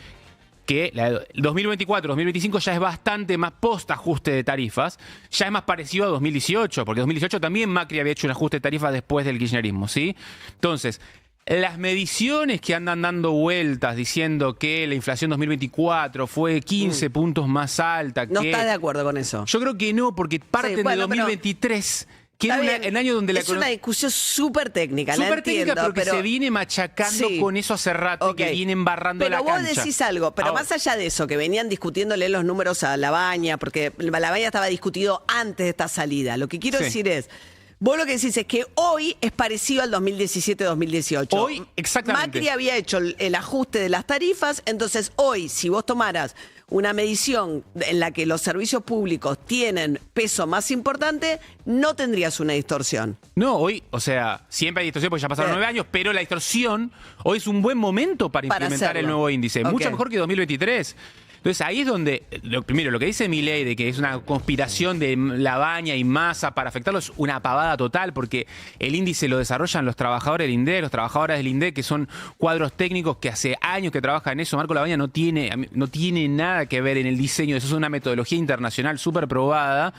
Que 2024-2025 ya es bastante más post-ajuste de tarifas, ya es más parecido a 2018, porque 2018 también Macri había hecho un ajuste de tarifas después del kirchnerismo, ¿sí? Entonces... las mediciones que andan dando vueltas diciendo que la inflación 2024 fue 15 puntos más alta que... ¿No estás de acuerdo con eso? Yo creo que no, porque parten de 2023, que era el año donde la economía... Es una discusión súper técnica, súper técnica, pero que se viene machacando con eso hace rato, que viene embarrando la cancha. Pero vos decís algo, pero más allá de eso, que venían discutiéndole los números a Labaña, porque Labaña estaba discutido antes de esta salida. Lo que quiero decir es... Vos lo que decís es que hoy es parecido al 2017-2018. Hoy, exactamente. Macri había hecho el ajuste de las tarifas, entonces hoy, si vos tomaras una medición en la que los servicios públicos tienen peso más importante, no tendrías una distorsión. No, hoy, o sea, siempre hay distorsión porque ya pasaron 9 años, pero la distorsión hoy es un buen momento para implementar el nuevo índice. Mucho mejor que 2023. Entonces ahí es donde, primero, lo que dice Milei de que es una conspiración de Labaña y Massa para afectarlo es una pavada total, porque el índice lo desarrollan los trabajadores del INDEC, los trabajadoras del INDEC, que son cuadros técnicos que hace años que trabajan en eso. Marco Labaña no tiene nada que ver en el diseño, eso es una metodología internacional súper probada,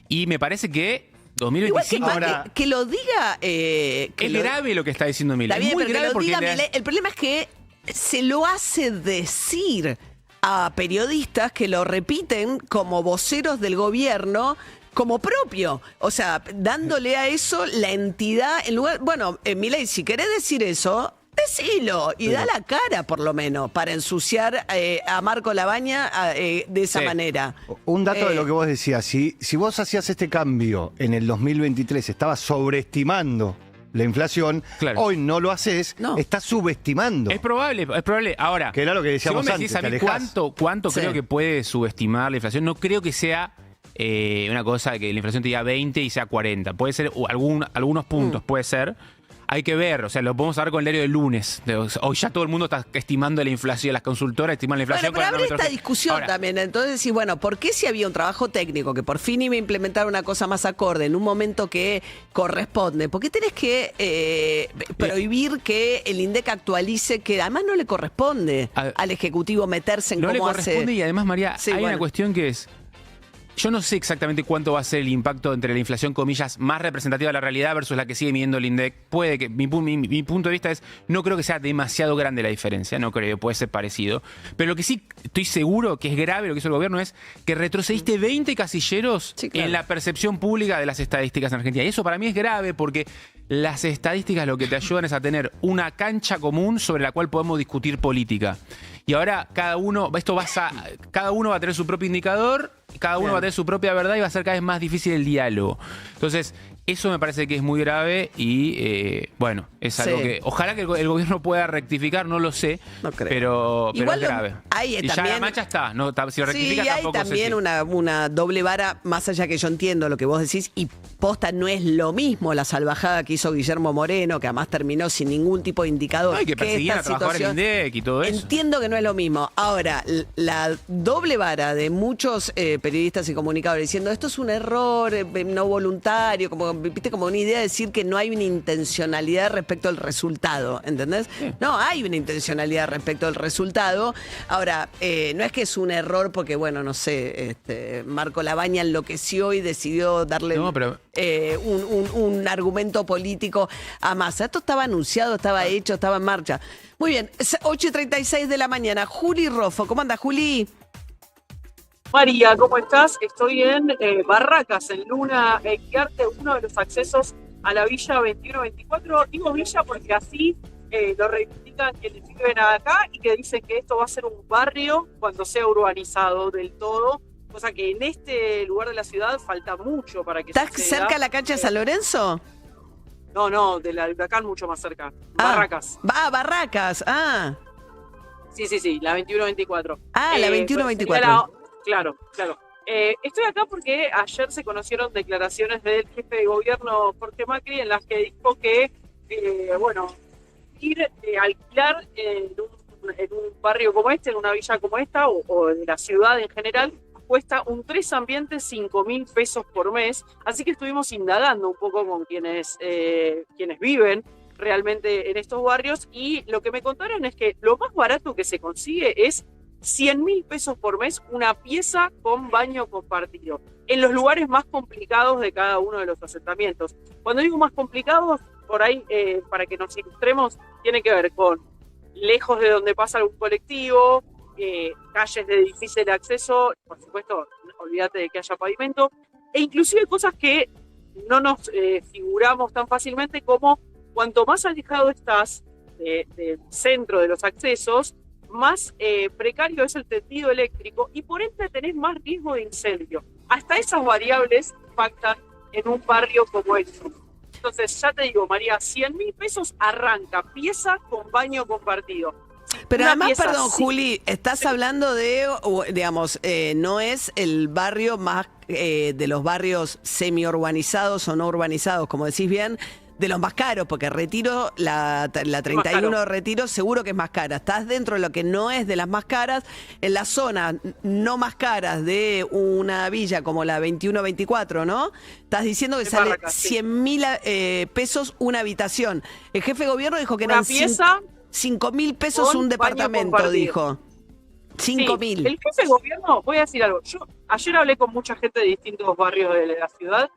y me parece que 2025 igual que lo diga... es grave lo que está diciendo Milei. Es muy grave porque el problema es que se lo hace decir a periodistas que lo repiten como voceros del gobierno como propio. O sea, dándole a eso la entidad en lugar... Bueno, Milei, si querés decir eso, decilo y da la cara por lo menos para ensuciar a Marco Labaña de esa manera. Un dato de lo que vos decías, si vos hacías este cambio en el 2023, estabas sobreestimando la inflación, hoy no lo haces, estás subestimando. Es probable. Ahora, que era lo que decíamos si vos me decís antes, a mí cuánto creo que puede subestimar la inflación, no creo que sea una cosa que la inflación te diga 20 y sea 40. Puede ser algunos puntos, puede ser. Hay que ver, o sea, lo podemos hablar con el diario del lunes. Hoy ya todo el mundo está estimando la inflación, las consultoras estiman la inflación. Bueno, pero abre esta discusión también. Entonces, sí, bueno, ¿por qué si había un trabajo técnico que por fin iba a implementar una cosa más acorde en un momento que corresponde? ¿Por qué tenés que prohibir que el INDEC actualice, que además no le corresponde al Ejecutivo meterse en cómo hace? No le corresponde y además, María, hay una cuestión que es... Yo no sé exactamente cuánto va a ser el impacto entre la inflación, comillas, más representativa de la realidad versus la que sigue midiendo el INDEC. Puede que, mi punto de vista es, no creo que sea demasiado grande la diferencia, no creo, puede ser parecido. Pero lo que sí estoy seguro que es grave lo que hizo el gobierno es que retrocediste 20 casilleros en la percepción pública de las estadísticas en Argentina. Y eso para mí es grave porque las estadísticas lo que te ayudan es a tener una cancha común sobre la cual podemos discutir política. Y ahora cada uno va a tener su propio indicador, cada uno va a tener su propia verdad y va a ser cada vez más difícil el diálogo. Entonces, Eso me parece que es muy grave y, bueno, es algo Sí. que... Ojalá que el gobierno pueda rectificar, no lo sé, No creo. pero Igual es grave. hay Y ya también- la mancha está, ¿no? Si Sí, rectifica hay tampoco sé también si- una doble vara, más allá que yo entiendo lo que vos decís, y posta no es lo mismo la salvajada que hizo Guillermo Moreno, que además terminó sin ningún tipo de indicador. No, y que perseguían a esta trabajadores del situación- INDEC y todo eso. Entiendo que no es lo mismo. Ahora, la doble vara de muchos periodistas y comunicadores diciendo esto es un error no voluntario, como viste, como una idea de decir que no hay una intencionalidad respecto al resultado, ¿entendés? No, hay una intencionalidad respecto al resultado. Ahora, no es que es un error porque, bueno, no sé, Marco Labaña enloqueció y decidió darle No, pero- un argumento político a Massa. Esto estaba anunciado, estaba hecho, estaba en marcha. Muy bien, es 8:36 de la mañana. Juli Rofo, ¿cómo anda, Juli? María, ¿cómo estás? Estoy en Barracas, en Luna Equiarte, uno de los accesos a la Villa 2124. Digo Villa porque así lo reivindican quienes viven acá y que dicen que esto va a ser un barrio cuando sea urbanizado del todo, cosa que en este lugar de la ciudad falta mucho para que ¿Estás suceda. cerca de la cancha de San Lorenzo? No, del Huracán mucho más cerca. Barracas. Barracas, Sí, la 2124. La 2124. Claro. Estoy acá porque ayer se conocieron declaraciones del jefe de gobierno Jorge Macri en las que dijo que, alquilar en un barrio como este, en una villa como esta, o en la ciudad en general, cuesta un 3 ambientes 5.000 pesos por mes. Así que estuvimos indagando un poco con quienes viven realmente en estos barrios, y lo que me contaron es que lo más barato que se consigue es 100.000 pesos por mes una pieza con baño compartido, en los lugares más complicados de cada uno de los asentamientos. Cuando digo más complicados, por ahí, para que nos ilustremos, tiene que ver con lejos de donde pasa algún colectivo, calles de difícil acceso, por supuesto, olvídate de que haya pavimento, e inclusive cosas que no nos figuramos tan fácilmente, como cuanto más alejado estás del centro de los accesos, más precario es el tendido eléctrico y por ende tenés más riesgo de incendio. Hasta esas variables impactan en un barrio como este. Entonces, ya te digo, María, 100.000 pesos arranca, pieza con baño compartido. Pero Una además, pieza perdón, sí. Juli, estás hablando de, digamos, no es el barrio más de los barrios semi-urbanizados o no urbanizados, como decís bien, de los más caros, porque Retiro, la 31 de Retiro seguro que es más cara. Estás dentro de lo que no es de las más caras, en la zona no más caras de una villa como la 2124, ¿no? Estás diciendo que sale Barracas, sí. 100.000 pesos una habitación. El jefe de gobierno dijo que Una eran pieza 5.000 pesos con un baño departamento, compartido. dijo. 5.000. Sí, el jefe de gobierno, voy a decir algo, yo ayer hablé con mucha gente de distintos barrios de la ciudad,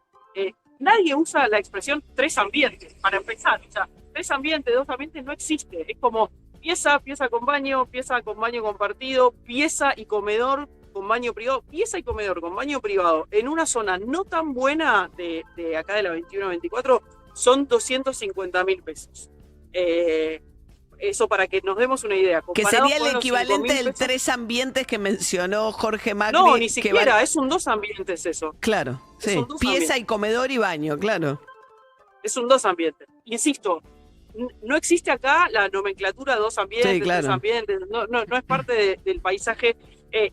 nadie usa la expresión 3 ambientes, para empezar, o sea, 3 ambientes, 2 ambientes no existe, es como pieza con baño compartido, pieza y comedor con baño privado, pieza y comedor con baño privado, en una zona no tan buena de acá de la 21-24, son 250.000 pesos. Eso para que nos demos una idea. Que Comparado sería con el los equivalente 5.000 del pesos. 3 ambientes que mencionó Jorge Macri. No, ni que siquiera, vale- es un 2 ambientes eso. Claro, Es sí. un 2 Pieza ambientes. y comedor y baño, claro. Es un 2 ambientes. Insisto, no existe acá la nomenclatura 2 ambientes, Sí, claro. 3 ambientes, no es parte del paisaje.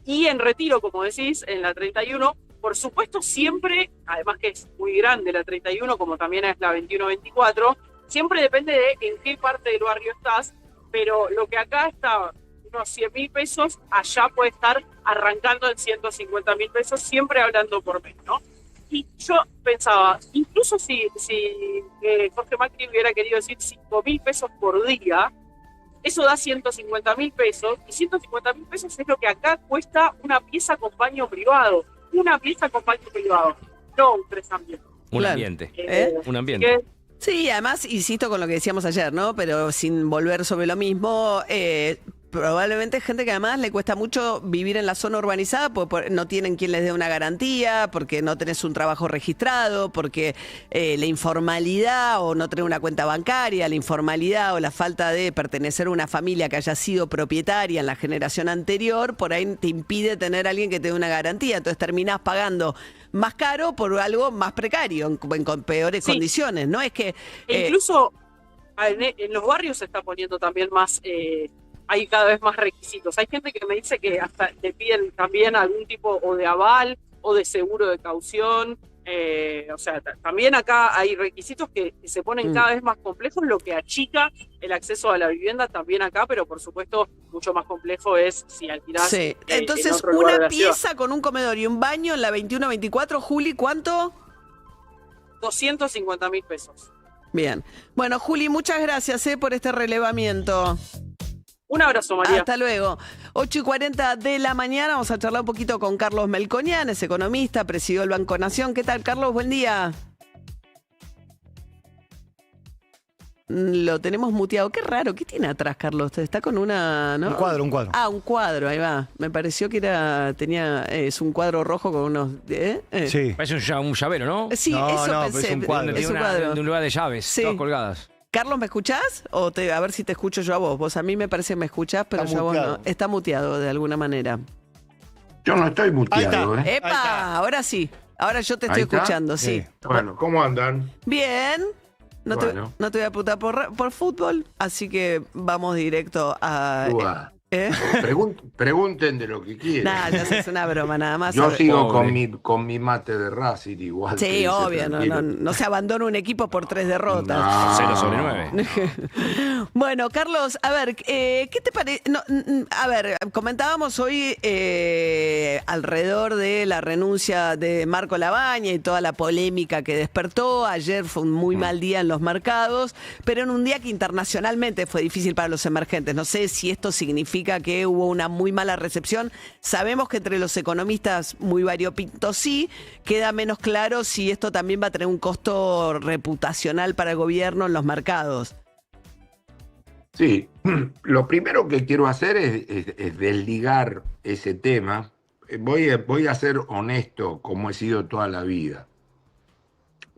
Y en Retiro, como decís, en la 31, por supuesto siempre, además que es muy grande la 31, como también es la 21-24, siempre depende de en qué parte del barrio estás, pero lo que acá está unos 100.000 pesos, allá puede estar arrancando en 150.000 pesos, siempre hablando por mes, ¿no? Y yo pensaba, incluso si Jorge Macri hubiera querido decir 5.000 pesos por día, eso da 150.000 pesos, y 150.000 pesos es lo que acá cuesta una pieza con baño privado, no un 3 ambientes. Un Claro. ambiente. Un Así ambiente. que, Sí, además, insisto con lo que decíamos ayer, ¿no? Pero sin volver sobre lo mismo, probablemente gente que además le cuesta mucho vivir en la zona urbanizada porque no tienen quien les dé una garantía, porque no tenés un trabajo registrado, porque la informalidad o no tener una cuenta bancaria, la informalidad o la falta de pertenecer a una familia que haya sido propietaria en la generación anterior, por ahí te impide tener a alguien que te dé una garantía. Entonces terminás pagando más caro por algo más precario, con peores condiciones. No es que... incluso en los barrios se está poniendo también más... hay cada vez más requisitos. Hay gente que me dice que hasta le piden también algún tipo o de aval o de seguro de caución. O sea, también acá hay requisitos que se ponen cada vez más complejos, lo que achica el acceso a la vivienda también acá, pero por supuesto mucho más complejo es si alquilás. Sí. Entonces, en otro lugar de una la ciudad. pieza con un comedor y un baño en la 21-24, Juli, ¿cuánto? 250.000 pesos. Bien. Bueno, Juli, muchas gracias por este relevamiento. Un abrazo, María. Hasta luego. 8:40 de la mañana. Vamos a charlar un poquito con Carlos Melconian, es economista, presidió el Banco Nación. ¿Qué tal, Carlos? Buen día. Lo tenemos muteado. Qué raro. ¿Qué tiene atrás, Carlos? Está con una... ¿no? Un cuadro. Ah, un cuadro. Ahí va. Me pareció que es un cuadro rojo con unos... Sí. Parece un llavero, ¿no? Sí, eso pensé. es un cuadro. Es un cuadro. De un lugar de llaves, Sí. todas colgadas. Carlos, ¿me escuchás? A ver si te escucho yo a vos. Vos a mí me parece que me escuchás, pero Está yo a vos muteado. no. Está muteado de alguna manera. Yo no estoy Ahí muteado, está. ¿eh? ¡Epa! Ahora sí. Ahora yo te estoy Ahí está. escuchando, sí. Bueno, ¿cómo andan? Bien. No, Bueno. no te voy a apuntar por fútbol, así que vamos directo a... Uah. ¿eh? Pregunten de lo que quieran. Nada, ya es una broma, nada más. Yo sigo Pobre. con mi mate de Racing igual. que Sí, dice obvio, tranquilo. no se abandona un equipo por 3 derrotas. No. 0/9. Bueno, Carlos, a ver, ¿qué te parece? A ver, comentábamos hoy alrededor de la renuncia de Marco Labaña y toda la polémica que despertó. Ayer fue un muy mal día en los mercados, pero en un día que internacionalmente fue difícil para los emergentes. No sé si esto significa que hubo una muy mala recepción. Sabemos que entre los economistas muy variopintos sí, queda menos claro si esto también va a tener un costo reputacional para el gobierno en los mercados. Sí, lo primero que quiero hacer es desligar ese tema. Voy a ser honesto como he sido toda la vida.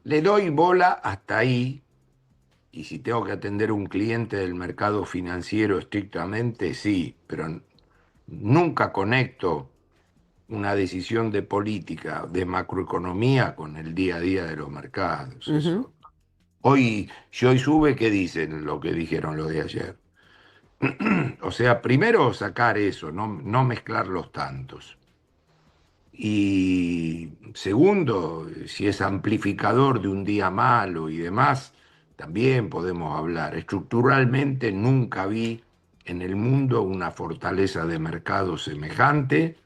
Le doy bola hasta ahí, y si tengo que atender a un cliente del mercado financiero estrictamente, sí, pero nunca conecto una decisión de política, de macroeconomía con el día a día de los mercados. Eso. Hoy, si hoy sube, ¿qué dicen lo que dijeron los de ayer? O sea, primero sacar eso, no mezclar los tantos. Y segundo, si es amplificador de un día malo y demás, también podemos hablar. Estructuralmente nunca vi en el mundo una fortaleza de mercado semejante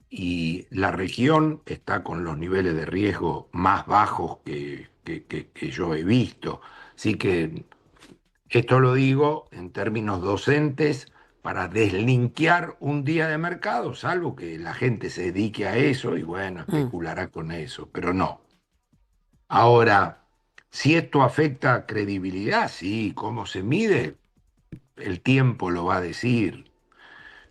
y la región está con los niveles de riesgo más bajos que yo he visto. Así que esto lo digo en términos docentes para deslinkear un día de mercado, salvo que la gente se dedique a eso y bueno, especulará con eso, pero no. Ahora, si esto afecta a credibilidad, sí, ¿cómo se mide? El tiempo lo va a decir,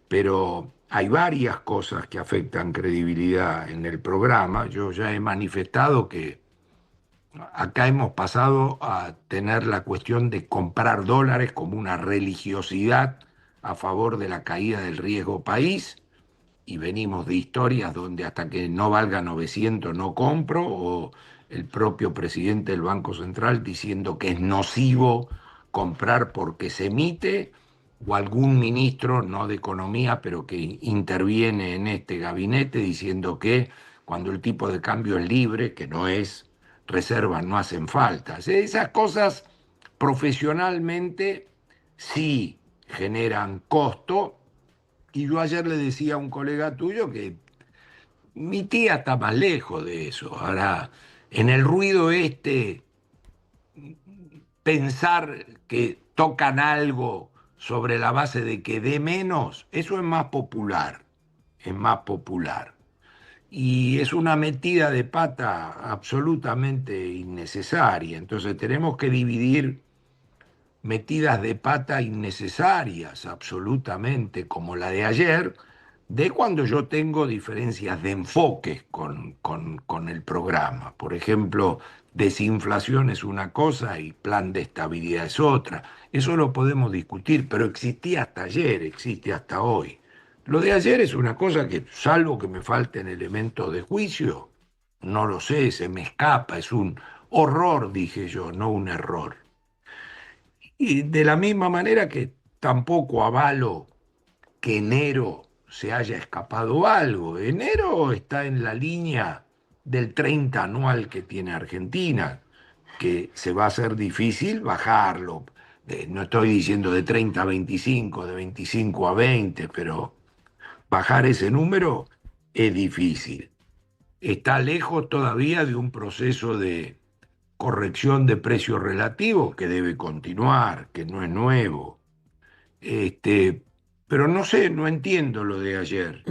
pero hay varias cosas que afectan credibilidad en el programa. Yo ya he manifestado que acá hemos pasado a tener la cuestión de comprar dólares como una religiosidad a favor de la caída del riesgo país, y venimos de historias donde hasta que no valga 900 no compro, o el propio presidente del Banco Central diciendo que es nocivo comprar porque se emite, o algún ministro, no de Economía, pero que interviene en este gabinete diciendo que cuando el tipo de cambio es libre, que no es, reservas no hacen falta. Esas cosas profesionalmente sí generan costo, y yo ayer le decía a un colega tuyo que mi tía está más lejos de eso. Ahora, en el ruido pensar que tocan algo sobre la base de que dé menos, eso es más popular, y es una metida de pata absolutamente innecesaria. Entonces tenemos que dividir metidas de pata innecesarias, absolutamente, como la de ayer, de cuando yo tengo diferencias de enfoque con el programa. Por ejemplo, desinflación es una cosa y plan de estabilidad es otra. Eso lo podemos discutir, pero existía hasta ayer, existe hasta hoy. Lo de ayer es una cosa que, salvo que me falten elementos de juicio, no lo sé, se me escapa, es un horror, dije yo, no un error. Y de la misma manera que tampoco avalo que enero se haya escapado algo. Enero está en la línea del 30 anual que tiene Argentina, que se va a hacer difícil bajarlo. No estoy diciendo de 30 a 25, de 25 a 20, pero bajar ese número es difícil. Está lejos todavía de un proceso de corrección de precios relativos que debe continuar, que no es nuevo. Pero no sé, no entiendo lo de ayer.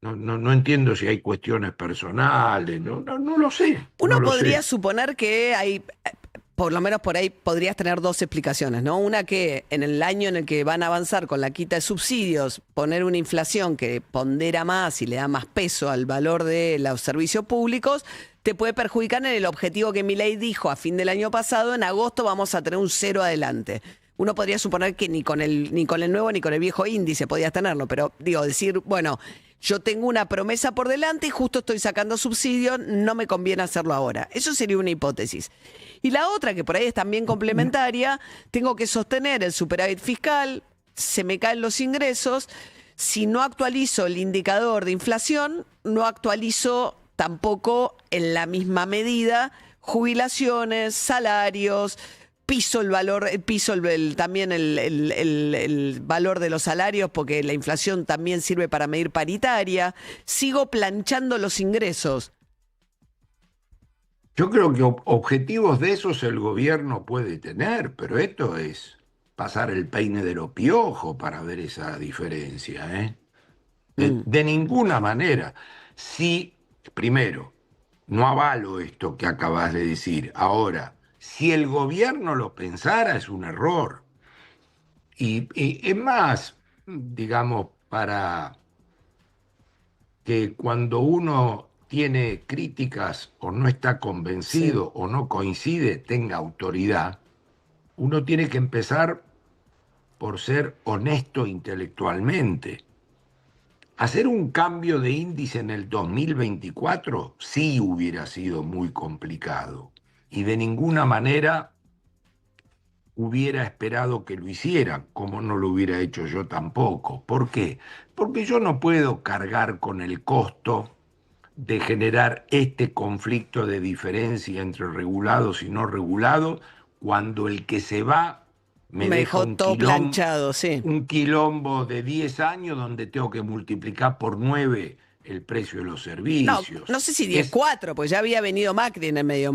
No entiendo si hay cuestiones personales, no lo sé. Uno no lo podría sé. suponer que hay, por lo menos por ahí, podrías tener dos explicaciones, ¿no? Una que en el año en el que van a avanzar con la quita de subsidios, poner una inflación que pondera más y le da más peso al valor de los servicios públicos, te puede perjudicar en el objetivo que Milei dijo a fin del año pasado: en agosto vamos a tener un 0 adelante. Uno podría suponer que ni con el nuevo ni con el viejo índice podías tenerlo, pero decir, bueno, yo tengo una promesa por delante y justo estoy sacando subsidios, no me conviene hacerlo ahora. Eso sería una hipótesis. Y la otra, que por ahí es también complementaria, tengo que sostener el superávit fiscal, se me caen los ingresos, si no actualizo el indicador de inflación, no actualizo tampoco en la misma medida jubilaciones, salarios, piso el valor, también el valor de los salarios, porque la inflación también sirve para medir paritaria. Sigo planchando los ingresos. Yo creo que objetivos de esos el gobierno puede tener, pero esto es pasar el peine de los piojos para ver esa diferencia, ¿eh? De ninguna manera. Si, primero, no avalo esto que acabas de decir. Ahora, si el gobierno lo pensara, es un error. Y es más, digamos, para que cuando uno tiene críticas o no está convencido o no coincide, tenga autoridad, uno tiene que empezar por ser honesto intelectualmente. Hacer un cambio de índice en el 2024 sí hubiera sido muy complicado y de ninguna manera hubiera esperado que lo hiciera, como no lo hubiera hecho yo tampoco. ¿Por qué? Porque yo no puedo cargar con el costo de generar este conflicto de diferencia entre regulados y no regulados cuando el que se va me deja dejó todo planchado, sí. Un quilombo de 10 años donde tengo que multiplicar por 9 el precio de los servicios. No sé si 10-4, pues ya había venido Macri en el medio.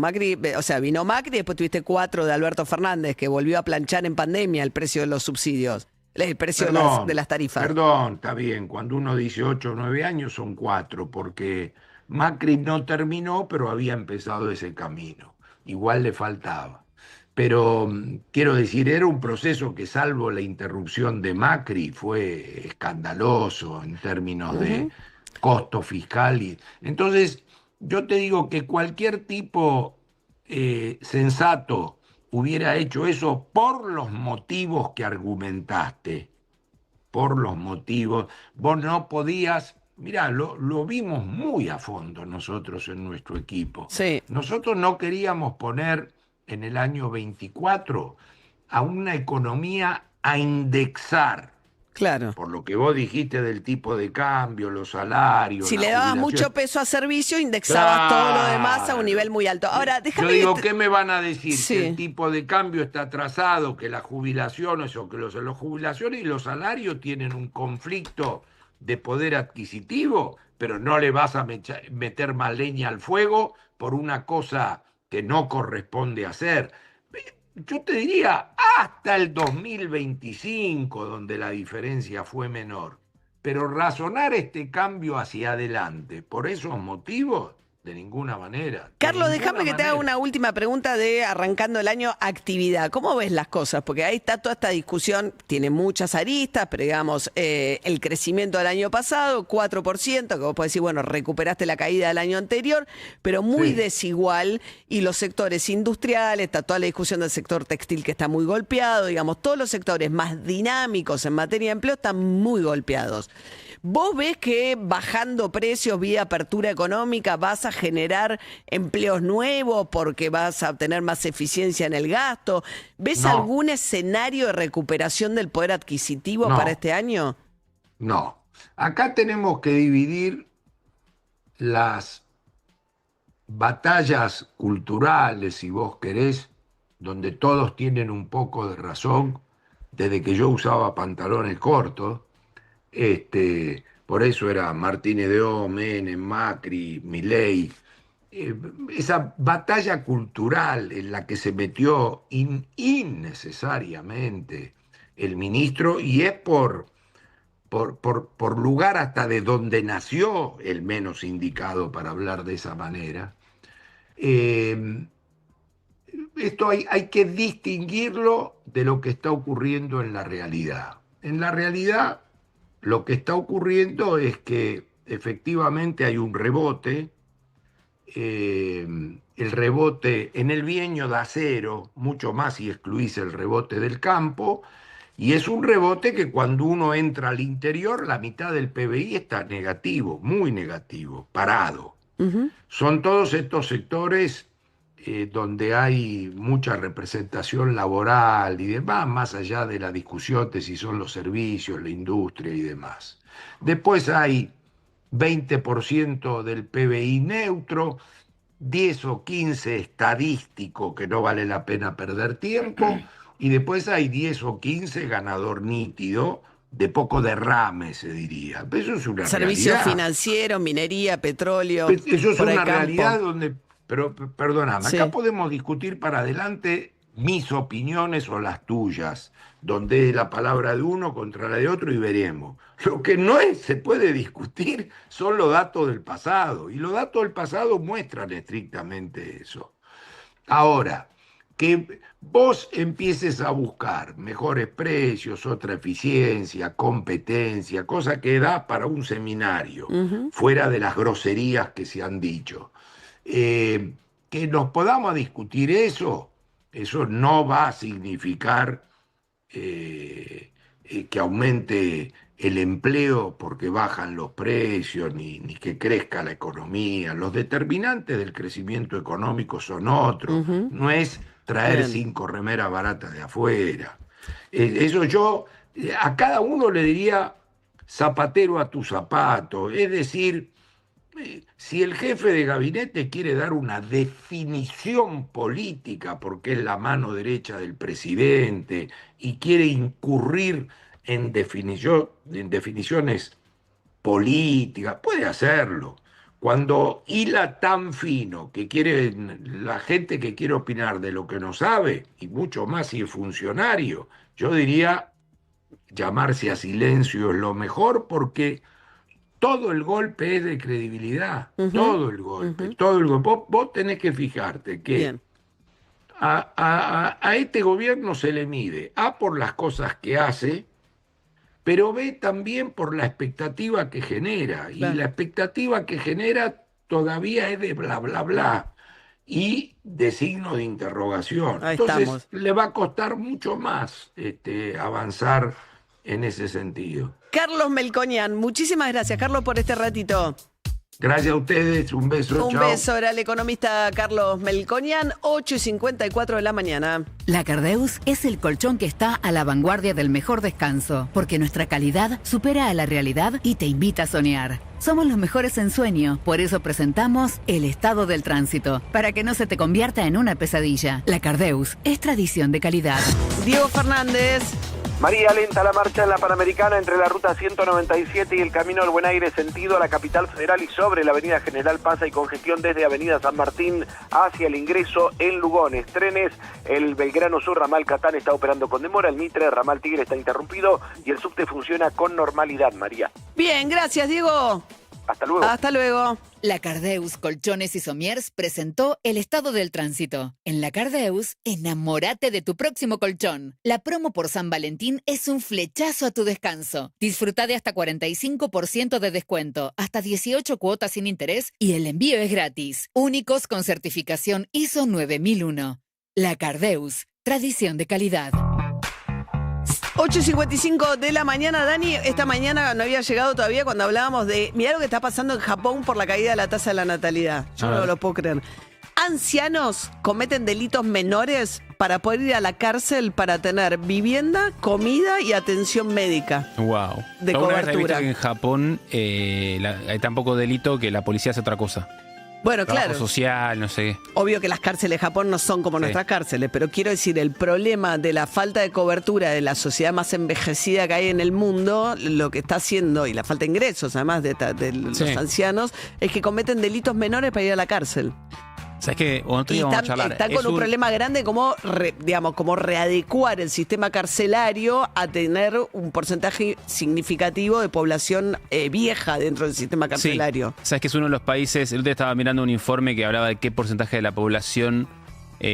Vino Macri y después tuviste 4 de Alberto Fernández, que volvió a planchar en pandemia el precio de los subsidios, el precio de las tarifas. Perdón, está bien, cuando uno dice 8 o 9 años son 4, porque Macri no terminó, pero había empezado ese camino. Igual le faltaba. Pero quiero decir, era un proceso que, salvo la interrupción de Macri, fue escandaloso en términos de costo fiscal. Entonces, yo te digo que cualquier tipo sensato hubiera hecho eso por los motivos que argumentaste. Por los motivos. Vos no podías. Mirá, lo vimos muy a fondo nosotros en nuestro equipo. Sí. Nosotros no queríamos poner en el año 24 a una economía a indexar. Claro. Por lo que vos dijiste del tipo de cambio, los salarios. Si le dabas mucho peso a servicio, indexabas todo lo demás a un nivel muy alto. Ahora, déjame. Yo digo, ¿qué me van a decir? Sí. Que el tipo de cambio está atrasado, que las jubilaciones o que los jubilaciones y los salarios tienen un conflicto de poder adquisitivo, pero no le vas a meter más leña al fuego por una cosa que no corresponde hacer. Yo te diría hasta el 2025, donde la diferencia fue menor. Pero razonar este cambio hacia adelante por esos motivos de ninguna manera. Carlos, déjame que te haga una última pregunta de arrancando el año actividad. ¿Cómo ves las cosas? Porque ahí está toda esta discusión, tiene muchas aristas, pero digamos, el crecimiento del año pasado, 4%, que vos podés decir, bueno, recuperaste la caída del año anterior, pero muy desigual, y los sectores industriales, está toda la discusión del sector textil que está muy golpeado, digamos, todos los sectores más dinámicos en materia de empleo están muy golpeados. ¿Vos ves que bajando precios vía apertura económica vas a generar empleos nuevos porque vas a obtener más eficiencia en el gasto? ¿Ves algún escenario de recuperación del poder adquisitivo para este año? No. Acá tenemos que dividir las batallas culturales, si vos querés, donde todos tienen un poco de razón, desde que yo usaba pantalones cortos. Por eso era Martínez de O, Menem, Macri, Milei. Esa batalla cultural en la que se metió innecesariamente el ministro, y es por lugar hasta de donde nació el menos indicado para hablar de esa manera. Esto hay que distinguirlo de lo que está ocurriendo en la realidad. En la realidad, lo que está ocurriendo es que efectivamente hay un rebote. El rebote en el bienio da cero, mucho más si excluís el rebote del campo, y es un rebote que cuando uno entra al interior, la mitad del PBI está negativo, muy negativo, parado. Son todos estos sectores donde hay mucha representación laboral y demás, más allá de la discusión de si son los servicios, la industria y demás. Después hay 20% del PBI neutro, 10 o 15 estadístico, que no vale la pena perder tiempo, y después hay 10 o 15 ganador nítido, de poco derrame, se diría. Eso es una Servicios realidad. financieros, minería, petróleo. Eso es una campo. realidad donde... Pero perdóname, acá podemos discutir para adelante mis opiniones o las tuyas, donde es la palabra de uno contra la de otro y veremos. Lo que no se puede discutir son los datos del pasado, y los datos del pasado muestran estrictamente eso. Ahora, que vos empieces a buscar mejores precios, otra eficiencia, competencia, cosa que da para un seminario, fuera de las groserías que se han dicho. Que nos podamos discutir eso no va a significar que aumente el empleo porque bajan los precios, ni que crezca la economía. Los determinantes del crecimiento económico son otros. No es traer 5 remeras baratas de afuera. Eso yo a cada uno le diría zapatero a tu zapato, es decir, si el jefe de gabinete quiere dar una definición política, porque es la mano derecha del presidente, y quiere incurrir en definiciones políticas, puede hacerlo. Cuando hila tan fino que quiere la gente que quiere opinar de lo que no sabe, y mucho más si es funcionario, yo diría llamarse a silencio es lo mejor, porque todo el golpe es de credibilidad, todo el golpe, todo el golpe. Vos tenés que fijarte que a este gobierno se le mide A por las cosas que hace, pero B también por la expectativa que genera. Y la expectativa que genera todavía es de bla, bla, bla, y de signo de interrogación. Entonces le va a costar mucho más avanzar en ese sentido. Carlos Melconian, muchísimas gracias, Carlos, por este ratito. Gracias a ustedes, un beso. Un beso, era el economista Carlos Melconian, 8:54 de la mañana. La Cardeus es el colchón que está a la vanguardia del mejor descanso, porque nuestra calidad supera a la realidad y te invita a soñar. Somos los mejores en sueño, por eso presentamos el estado del tránsito, para que no se te convierta en una pesadilla. La Cardeus es tradición de calidad. Diego Fernández. María, lenta la marcha en la Panamericana entre la ruta 197 y el Camino del Buen Aire, sentido a la capital federal, y sobre la avenida General Paz hay congestión desde avenida San Martín hacia el ingreso en Lugones. Trenes, el Belgrano Sur, ramal Catán está operando con demora, el Mitre, ramal Tigre está interrumpido y el subte funciona con normalidad, María. Bien, gracias, Diego. Hasta luego. Hasta luego. La Cardeus Colchones y Somiers presentó el estado del tránsito. En La Cardeus, enamórate de tu próximo colchón. La promo por San Valentín es un flechazo a tu descanso. Disfruta de hasta 45% de descuento, hasta 18 cuotas sin interés y el envío es gratis. Únicos con certificación ISO 9001. La Cardeus, tradición de calidad. 8:55 de la mañana, Dani. Esta mañana no había llegado todavía cuando hablábamos de... Mirá lo que está pasando en Japón por la caída de la tasa de la natalidad. Yo no lo puedo creer. Ancianos cometen delitos menores para poder ir a la cárcel para tener vivienda, comida y atención médica. Wow. De Una vez he visto cobertura. que en Japón hay tan poco delito que la policía hace otra cosa. Bueno, Trabajo claro. social, no sé. Obvio que las cárceles de Japón no son como Sí. nuestras cárceles, pero quiero decir, el problema de la falta de cobertura de la sociedad más envejecida que hay en el mundo, lo que está haciendo, y la falta de ingresos además de los Sí. ancianos, es que cometen delitos menores para ir a la cárcel. ¿Sabes qué? Otro Y día vamos a están, charlar. están Es con un problema grande como, como readecuar el sistema carcelario a tener un porcentaje significativo de población vieja dentro del sistema carcelario. Sí. Sabes que es uno de los países. El otro día estaba mirando un informe que hablaba de qué porcentaje de la población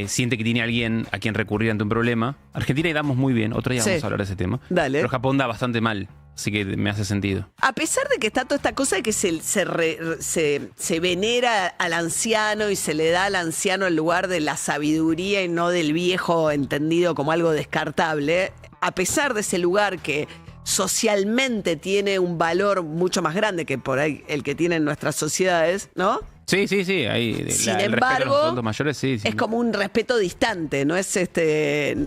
siente que tiene alguien a quien recurrir ante un problema. Argentina damos muy bien. Otro día Sí. vamos a hablar de ese tema. Dale. Pero Japón da bastante mal. Así que me hace sentido. A pesar de que está toda esta cosa de que se venera al anciano y se le da al anciano el lugar de la sabiduría y no del viejo entendido como algo descartable, a pesar de ese lugar que socialmente tiene un valor mucho más grande que por ahí el que tienen nuestras sociedades, ¿no? Sí. Ahí, Sin el respeto a embargo, los adultos mayores, sí. Es como un respeto distante, no es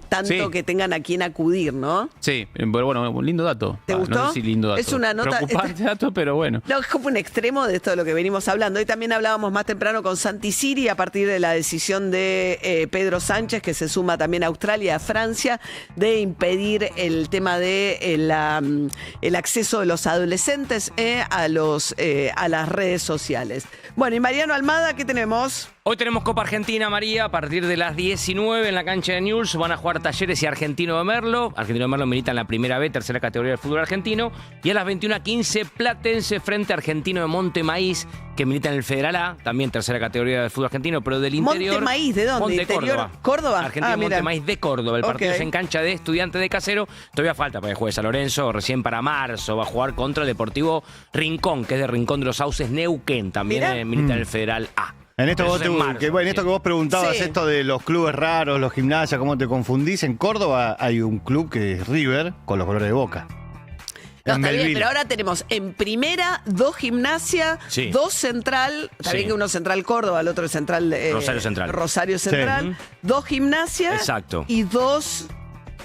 tanto Sí. que tengan a quien acudir, ¿no? Sí, pero bueno, un lindo dato. ¿Te gustó? No sé si lindo dato. Es una nota- Preocupante dato, pero bueno. No, es como un extremo de esto de lo que venimos hablando. Hoy también hablábamos más temprano con Santi Siri a partir de la decisión de Pedro Sánchez, que se suma también a Australia y a Francia, de impedir el tema de el acceso de los adolescentes a las redes sociales. Bueno, y Mariano Almada, ¿qué tenemos? Hoy tenemos Copa Argentina, María, a partir de las 19 en la cancha de Newell's. Van a jugar Talleres y Argentino de Merlo. Argentino de Merlo milita en la primera B, tercera categoría del fútbol argentino. Y a las 21:15, Platense frente a Argentino de Monte Maíz, que milita en el Federal A, también tercera categoría del fútbol argentino, pero del interior. Monte Maíz, ¿de dónde? Monte ¿Interior? Córdoba. ¿Córdoba? Argentino Ah, Monte mira. Maíz de Córdoba. El partido Ok. es en cancha de Estudiantes de Casero. Todavía falta para que juegue San Lorenzo. Recién para marzo va a jugar contra el Deportivo Rincón, que es de Rincón de los Sauces, Neuquén. También Mira. milita en el Federal A. En esto, Eso vos es en marzo, en esto que vos preguntabas, Sí. esto de los clubes raros, los gimnasios, cómo te confundís, en Córdoba hay un club que es River con los colores de Boca. No, En está bien, Belville. pero ahora tenemos en primera 2 gimnasia, Sí. 2 central, está Sí. bien que uno es central Córdoba, el otro es central Rosario Central. Rosario Central, 2 gimnasia Exacto. y 2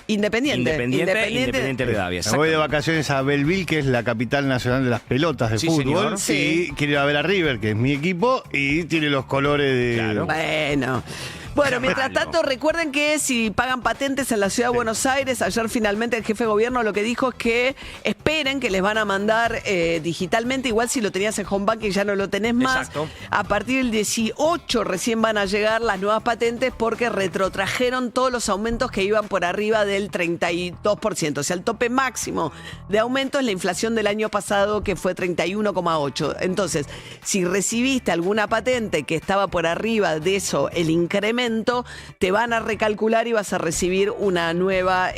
independientes. Independiente de Davia. Me voy de exactamente. vacaciones a Belleville, que es la capital nacional de las pelotas de Sí, fútbol. señor. Sí. Y quiero ir a ver a River, que es mi equipo, y tiene los colores de... Claro. Bueno, mientras tanto, recuerden que si pagan patentes en la ciudad de Buenos Aires, ayer finalmente el jefe de gobierno lo que dijo es que esperen que les van a mandar digitalmente, igual si lo tenías en home banking ya no lo tenés más. Exacto. A partir del 18 recién van a llegar las nuevas patentes porque retrotrajeron todos los aumentos que iban por arriba del 32%. O sea, el tope máximo de aumento es la inflación del año pasado, que fue 31,8. Entonces, si recibiste alguna patente que estaba por arriba de eso, el incremento, te van a recalcular y vas a recibir una nueva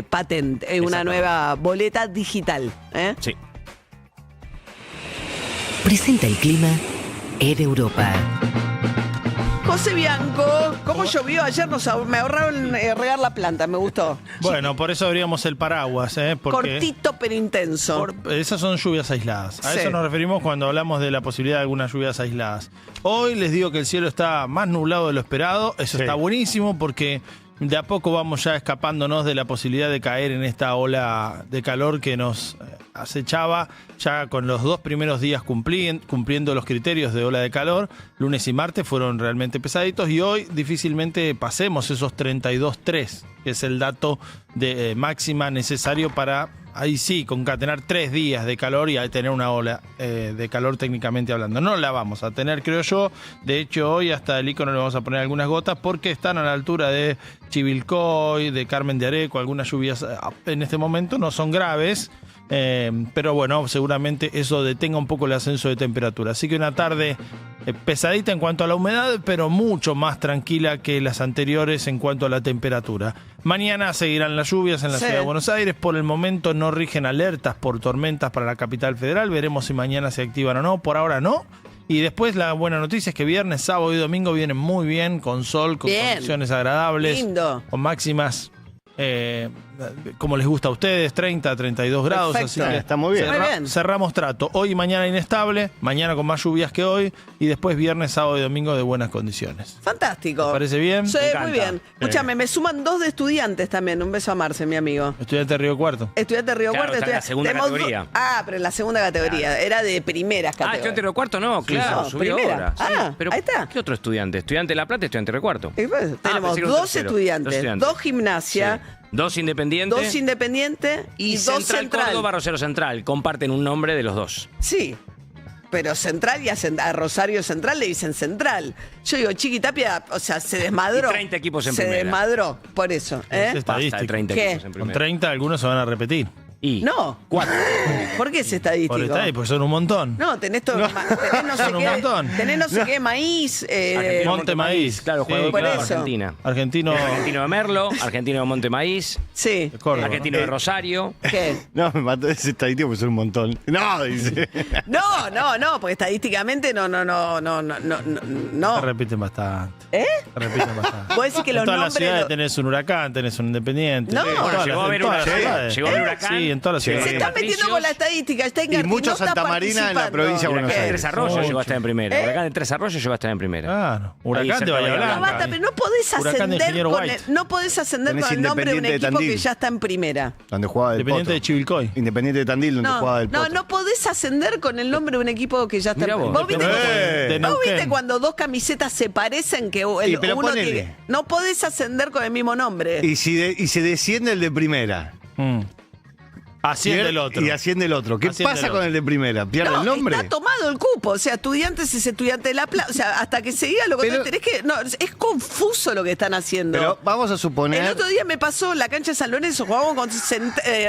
patente, una Exactamente. nueva boleta digital. ¿eh? Sí. Presenta el clima en Europa. José Bianco, ¿cómo llovió? Ayer me ahorraron regar la planta, me gustó. Bueno, por eso abríamos el paraguas, porque Cortito pero intenso. esas son lluvias aisladas. A Sí. eso nos referimos cuando hablamos de la posibilidad de algunas lluvias aisladas. Hoy les digo que el cielo está más nublado de lo esperado. Eso Sí. está buenísimo porque de a poco vamos ya escapándonos de la posibilidad de caer en esta ola de calor que nos acechaba ya con los 2 primeros días cumpliendo los criterios de ola de calor. Lunes y martes fueron realmente pesaditos y hoy difícilmente pasemos esos 32,3, que es el dato de máxima necesario para, ahí sí, concatenar 3 días de calor y tener una ola de calor técnicamente hablando. No la vamos a tener, creo yo. De hecho, hoy hasta el icono le vamos a poner algunas gotas porque están a la altura de Chivilcoy, de Carmen de Areco. Algunas lluvias en este momento no son graves, Pero bueno, seguramente eso detenga un poco el ascenso de temperatura. Así que una tarde pesadita en cuanto a la humedad, pero mucho más tranquila que las anteriores en cuanto a la temperatura. Mañana seguirán las lluvias en la ciudad de Buenos Aires. Por el momento no rigen alertas por tormentas para la capital federal. Veremos si mañana se activan o no. Por ahora no. Y después la buena noticia es que viernes, sábado y domingo vienen muy bien, con sol, con condiciones agradables, lindo, con máximas como les gusta a ustedes, 30, 32 grados. Perfecto. Así que está muy bien. Cerramos trato. Hoy y mañana inestable, mañana con más lluvias que hoy, y después viernes, sábado y domingo de buenas condiciones. Fantástico. ¿Te parece bien? Sí, muy bien. Escúchame, me suman 2 de estudiantes también. Un beso a Marce, mi amigo. Estudiante de Río Cuarto. Estudiante de Río Cuarto. Está en la segunda categoría. Pero en la segunda categoría. Era de primeras categorías. Estudiante de Río Cuarto no, claro, subió primera. ahora. Pero ahí está. ¿qué otro estudiante? Estudiante de La Plata, estudiante de Río Cuarto. Tenemos 2 estudiantes, 2 gimnasia. Sí. 2 independientes. 2 independientes y 2 central. Córdoba, Rosario Central. Comparten un nombre de los dos. Sí. Pero Central y a Rosario Central le dicen Central. Yo digo, Chiqui Tapia, o sea, se desmadró. Y 30 equipos en primera. Se desmadró, por eso. Es estadística. 30 ¿Qué? equipos en primera. Con 30 algunos se van a repetir. Y no. 4. ¿Por qué es estadístico? Porque son un montón. No, tenés todo. Tenés no sé Son un qué. montón. Tenés no sé qué, maíz. Monte Maíz. Claro, jugador por de eso. Argentina. Argentino de Merlo, argentino de Monte Maíz. Sí. Córdoba. Argentino de Rosario. ¿Qué? No, me mató ese estadístico porque son un montón. No, dice. No, porque estadísticamente no. Se repiten bastante. Se repiten bastante. Vos decís que los en todas las nombres. ciudades tenés un huracán, tenés un independiente. No. Bueno, llegó a haber un huracán. Sí, en todas las ciudades. Se está metiendo con la estadística. Está en Y mucho Santa Marina en la provincia de Buenos Huracán de Aires. Tres Arroyos llegó a estar en primera. Huracán de Tres Arroyos llegó a estar en primera. Claro. Huracán de Bahía Blanca. Basta, pero no podés Huracán de ascender Ingeniero con White. no podés ascender Tenés con el nombre de un Independiente de equipo que Tandil. ya está en primera. Donde jugaba del Independiente Poto. de Chivilcoy. Independiente de Tandil, donde jugaba del Poto. No podés ascender con el nombre de un equipo que ya está Mirá en vos. primera. De ¿Vos viste Neuquén. cuando 2 camisetas se parecen que Y pero uno ponele. tiene? No podés ascender con el mismo nombre. Y se desciende el de primera. Asciende el otro. Y asciende el otro. ¿Qué Asciende pasa el con otro. el de primera? ¿Pierde el nombre? Está tomado el cupo. O sea, estudiantes es estudiante de La Plata. O sea, hasta que se diga lo que Pero- tenés que. No, es confuso lo que están haciendo. Pero vamos a suponer. El otro día me pasó en la cancha de San Lorenzo, jugábamos con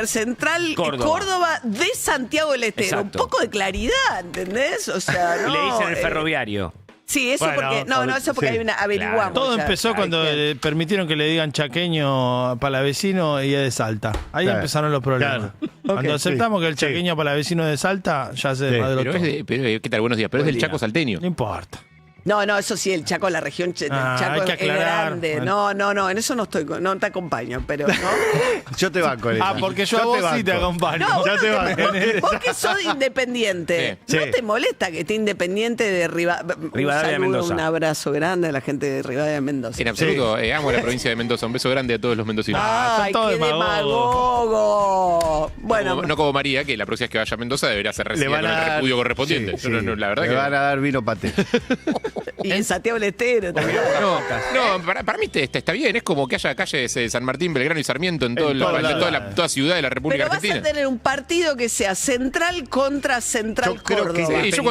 Central Córdoba. de Santiago del Estero. Exacto. Un poco de claridad, ¿entendés? O sea, no. Le dicen el ferroviario. Sí, eso Bueno, porque. No, eso porque sí, hay una. Averiguamos. Todo ya. empezó cuando permitieron que le digan chaqueño palavecino y es de Salta. Ahí Claro. empezaron los problemas. Claro. Cuando Ok, aceptamos sí, que el sí. chaqueño palavecino es de Salta, ya se desmadró Pero todo. ¿qué tal? Buenos días. Pero es del Chaco salteño. No importa. No, eso sí, el Chaco, la región Chaco hay que es aclarar. grande. Bueno. No, en eso no estoy, no te acompaño, pero no. Yo te banco en esa. Porque yo a vos sí te acompaño. No, Ya te banco. vos que sos independiente, Sí. ¿no te molesta que esté independiente de Rivadavia un de saludo, Mendoza. un abrazo grande a la gente de Rivadavia de Mendoza? En absoluto, amo la provincia de Mendoza. Un beso grande a todos los mendocinos. Ay, son todos qué demagogos. demagogo. Bueno, No como María, que la próxima vez que vaya a Mendoza deberá ser recibida con el repudio correspondiente. Sí, No, la verdad le que. van a dar vino paté. y en Santiago del Estero también. No, para mí está bien. Es como que haya calles San Martín, Belgrano y Sarmiento en, todos lados. toda ciudad de la República Pero vas Argentina. a tener un partido que sea Central contra Central Yo creo que Córdoba. Sí, yo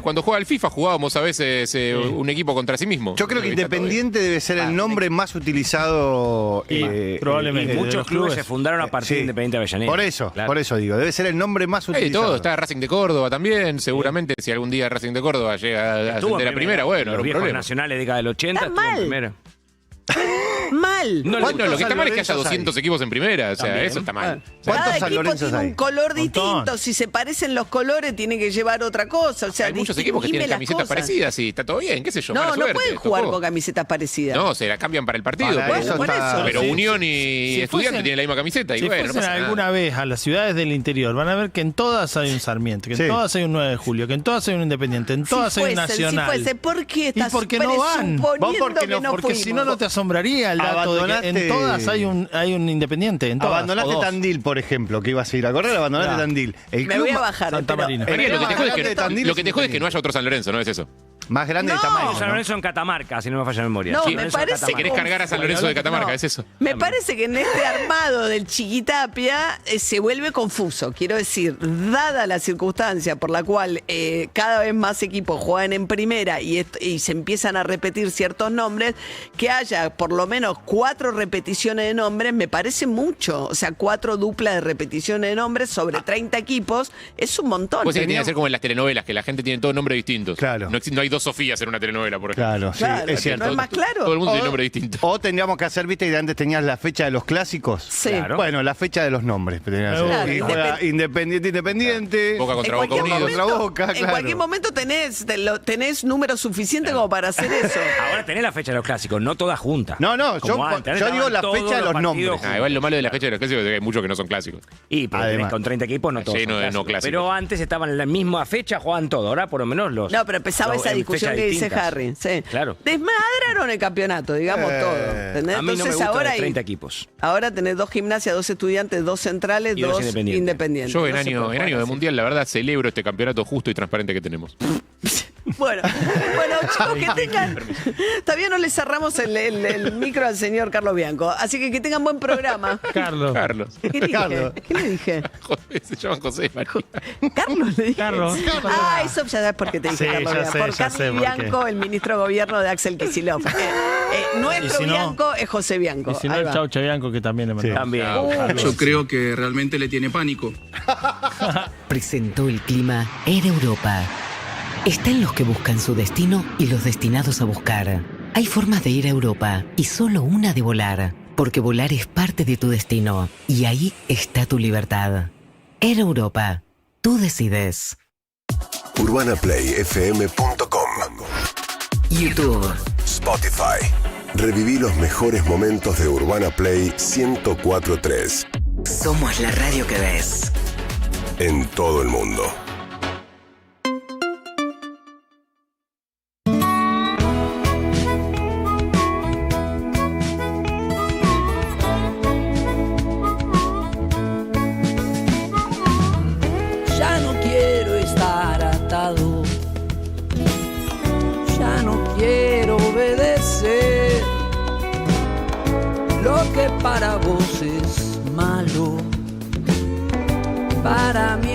cuando jugaba al FIFA jugábamos a veces un equipo contra sí mismo. Yo creo que Está todo bien. Independiente debe ser el nombre más utilizado. probablemente. de Muchos los clubes se fundaron a partir de Independiente Avellaneda. Por eso digo, debe ser el nombre más utilizado. Todo, está Racing de Córdoba también. Seguramente si algún día Racing de Córdoba llega a Estuvo ascender en a primera, bueno, los no hay viejos problema. nacionales década del 80 Está estuvo en mal. primera. Mal. No, ¿Cuántos lo que está San mal es que haya Lorenzos 200 equipos en primera. O sea, También. eso está mal. ¿Cuántos Cada San equipo Lorenzos tiene hay? un color Montón. distinto. Si se parecen los colores, tiene que llevar otra cosa. O sea, Hay muchos equipos que tienen distinguime las camisetas cosas. parecidas y está todo bien, qué sé yo. No, mala no suerte, pueden jugar tocó. con camisetas parecidas. No, se la cambian para el partido. Para pero- eso por está- eso. Pero Sí, Unión sí. y Si Estudiantes fuesen- tienen la misma camiseta. Y Si bueno, no fuesen pasa nada. alguna vez a las ciudades del interior, van a ver que en todas hay un Sarmiento, que en Sí. todas hay un 9 de julio, que en todas hay un Independiente, en todas hay un Nacional. Si fuese, ¿por qué ¿Y estás por qué no van? presuponiendo Vos porque que no- no Porque si no, fuimos? no te asombraría el dato de que Abandonaste- en todas hay un Independiente. En todas, Abandonaste o dos. Tandil, por ejemplo, que ibas a ir a correr, abandonaste Claro. Tandil. El Me club voy a ma- bajar. Santa pero- Marina. María, lo que te jode es que, Tandil lo que te jode es que no haya otro San Lorenzo, ¿no es eso? Más grande de No. tamaño. San ¿no? Lorenzo en Catamarca, si no me falla la memoria. No, Sí, me Lorenzo en parece Catamarca. Si querés cargar a San Lorenzo de Catamarca, es eso. Me parece que en este armado del Chiquitapia se vuelve confuso. Quiero decir, dada la circunstancia por la cual cada vez más equipos juegan en primera y se empiezan a repetir ciertos nombres, que haya por lo menos 4 repeticiones de nombres, me parece mucho. O sea, 4 duplas de repeticiones de nombres sobre 30 equipos, es un montón. Pues tiene que ser como en las telenovelas, que la gente tiene todos nombres distintos. Claro. No hay 2 Sofías en una telenovela, por ejemplo. Claro, sí, Claro, es cierto. ¿no es más claro? Todo el mundo tiene nombre distinto. O tendríamos que hacer, viste, que antes tenías la fecha de los clásicos. Sí. Claro. Bueno, la fecha de los nombres. Claro, Y juega Independiente. Boca contra En Boca cualquier Unidos. contra Boca, En claro. cualquier momento tenés número suficiente como para hacer eso. Ahora tenés la fecha de los clásicos, no todas juntas. No, no, Como yo antes, digo estaban la todos fecha de los partidos nombres. Igual lo malo de la fecha de los clásicos es que hay muchos que no son clásicos. Y pero Además. tenés con 30 equipos no todos Lleno son de no clásicos. clásicos. Pero antes estaban en la misma fecha, jugaban todo. Ahora por lo menos los... No, pero empezaba los- esa en discusión fechas que dice distintas. Harry. Sí. Claro. Desmadraron el campeonato, digamos todo. ¿Entendés? A mí no me Entonces gusta ahora de 30 equipos. Ahora tenés 2 gimnasias, 2 estudiantes, 2 centrales, Y dos 2 independientes. independientes. Yo No en se año, puede en año jugar de así. mundial, la verdad, celebro este campeonato justo y transparente que tenemos. Bueno, chicos, que tengan. Todavía no le cerramos el micro al señor Carlos Bianco. Así que tengan buen programa. Carlos. Carlos. ¿Qué dije? Carlos. ¿Qué le dije? Joder, se llaman José María. Carlos le dije. Carlos. Ah, eso ya sabes por qué te dije Sí, Carlos ya Bianco. sé, Por ya Carlos sé por qué. Bianco, el ministro de gobierno de Axel Kicillof. Nuestro Y si no- Bianco es José Bianco. Y si no, Ahí el va. Chaucha Bianco, que también le mandamos. También. Yo creo que realmente le tiene pánico. Presentó el clima Air Europa. Están los que buscan su destino y los destinados a buscar. Hay formas de ir a Europa y solo una de volar, porque volar es parte de tu destino y ahí está tu libertad. Air Europa. Tú decides. UrbanaPlayFM.com, YouTube. Spotify. Reviví los mejores momentos de Urbana Play 104.3 Somos la radio que ves. en todo el mundo. Ya no quiero estar atado, ya no quiero obedecer lo que para vos es malo, para mí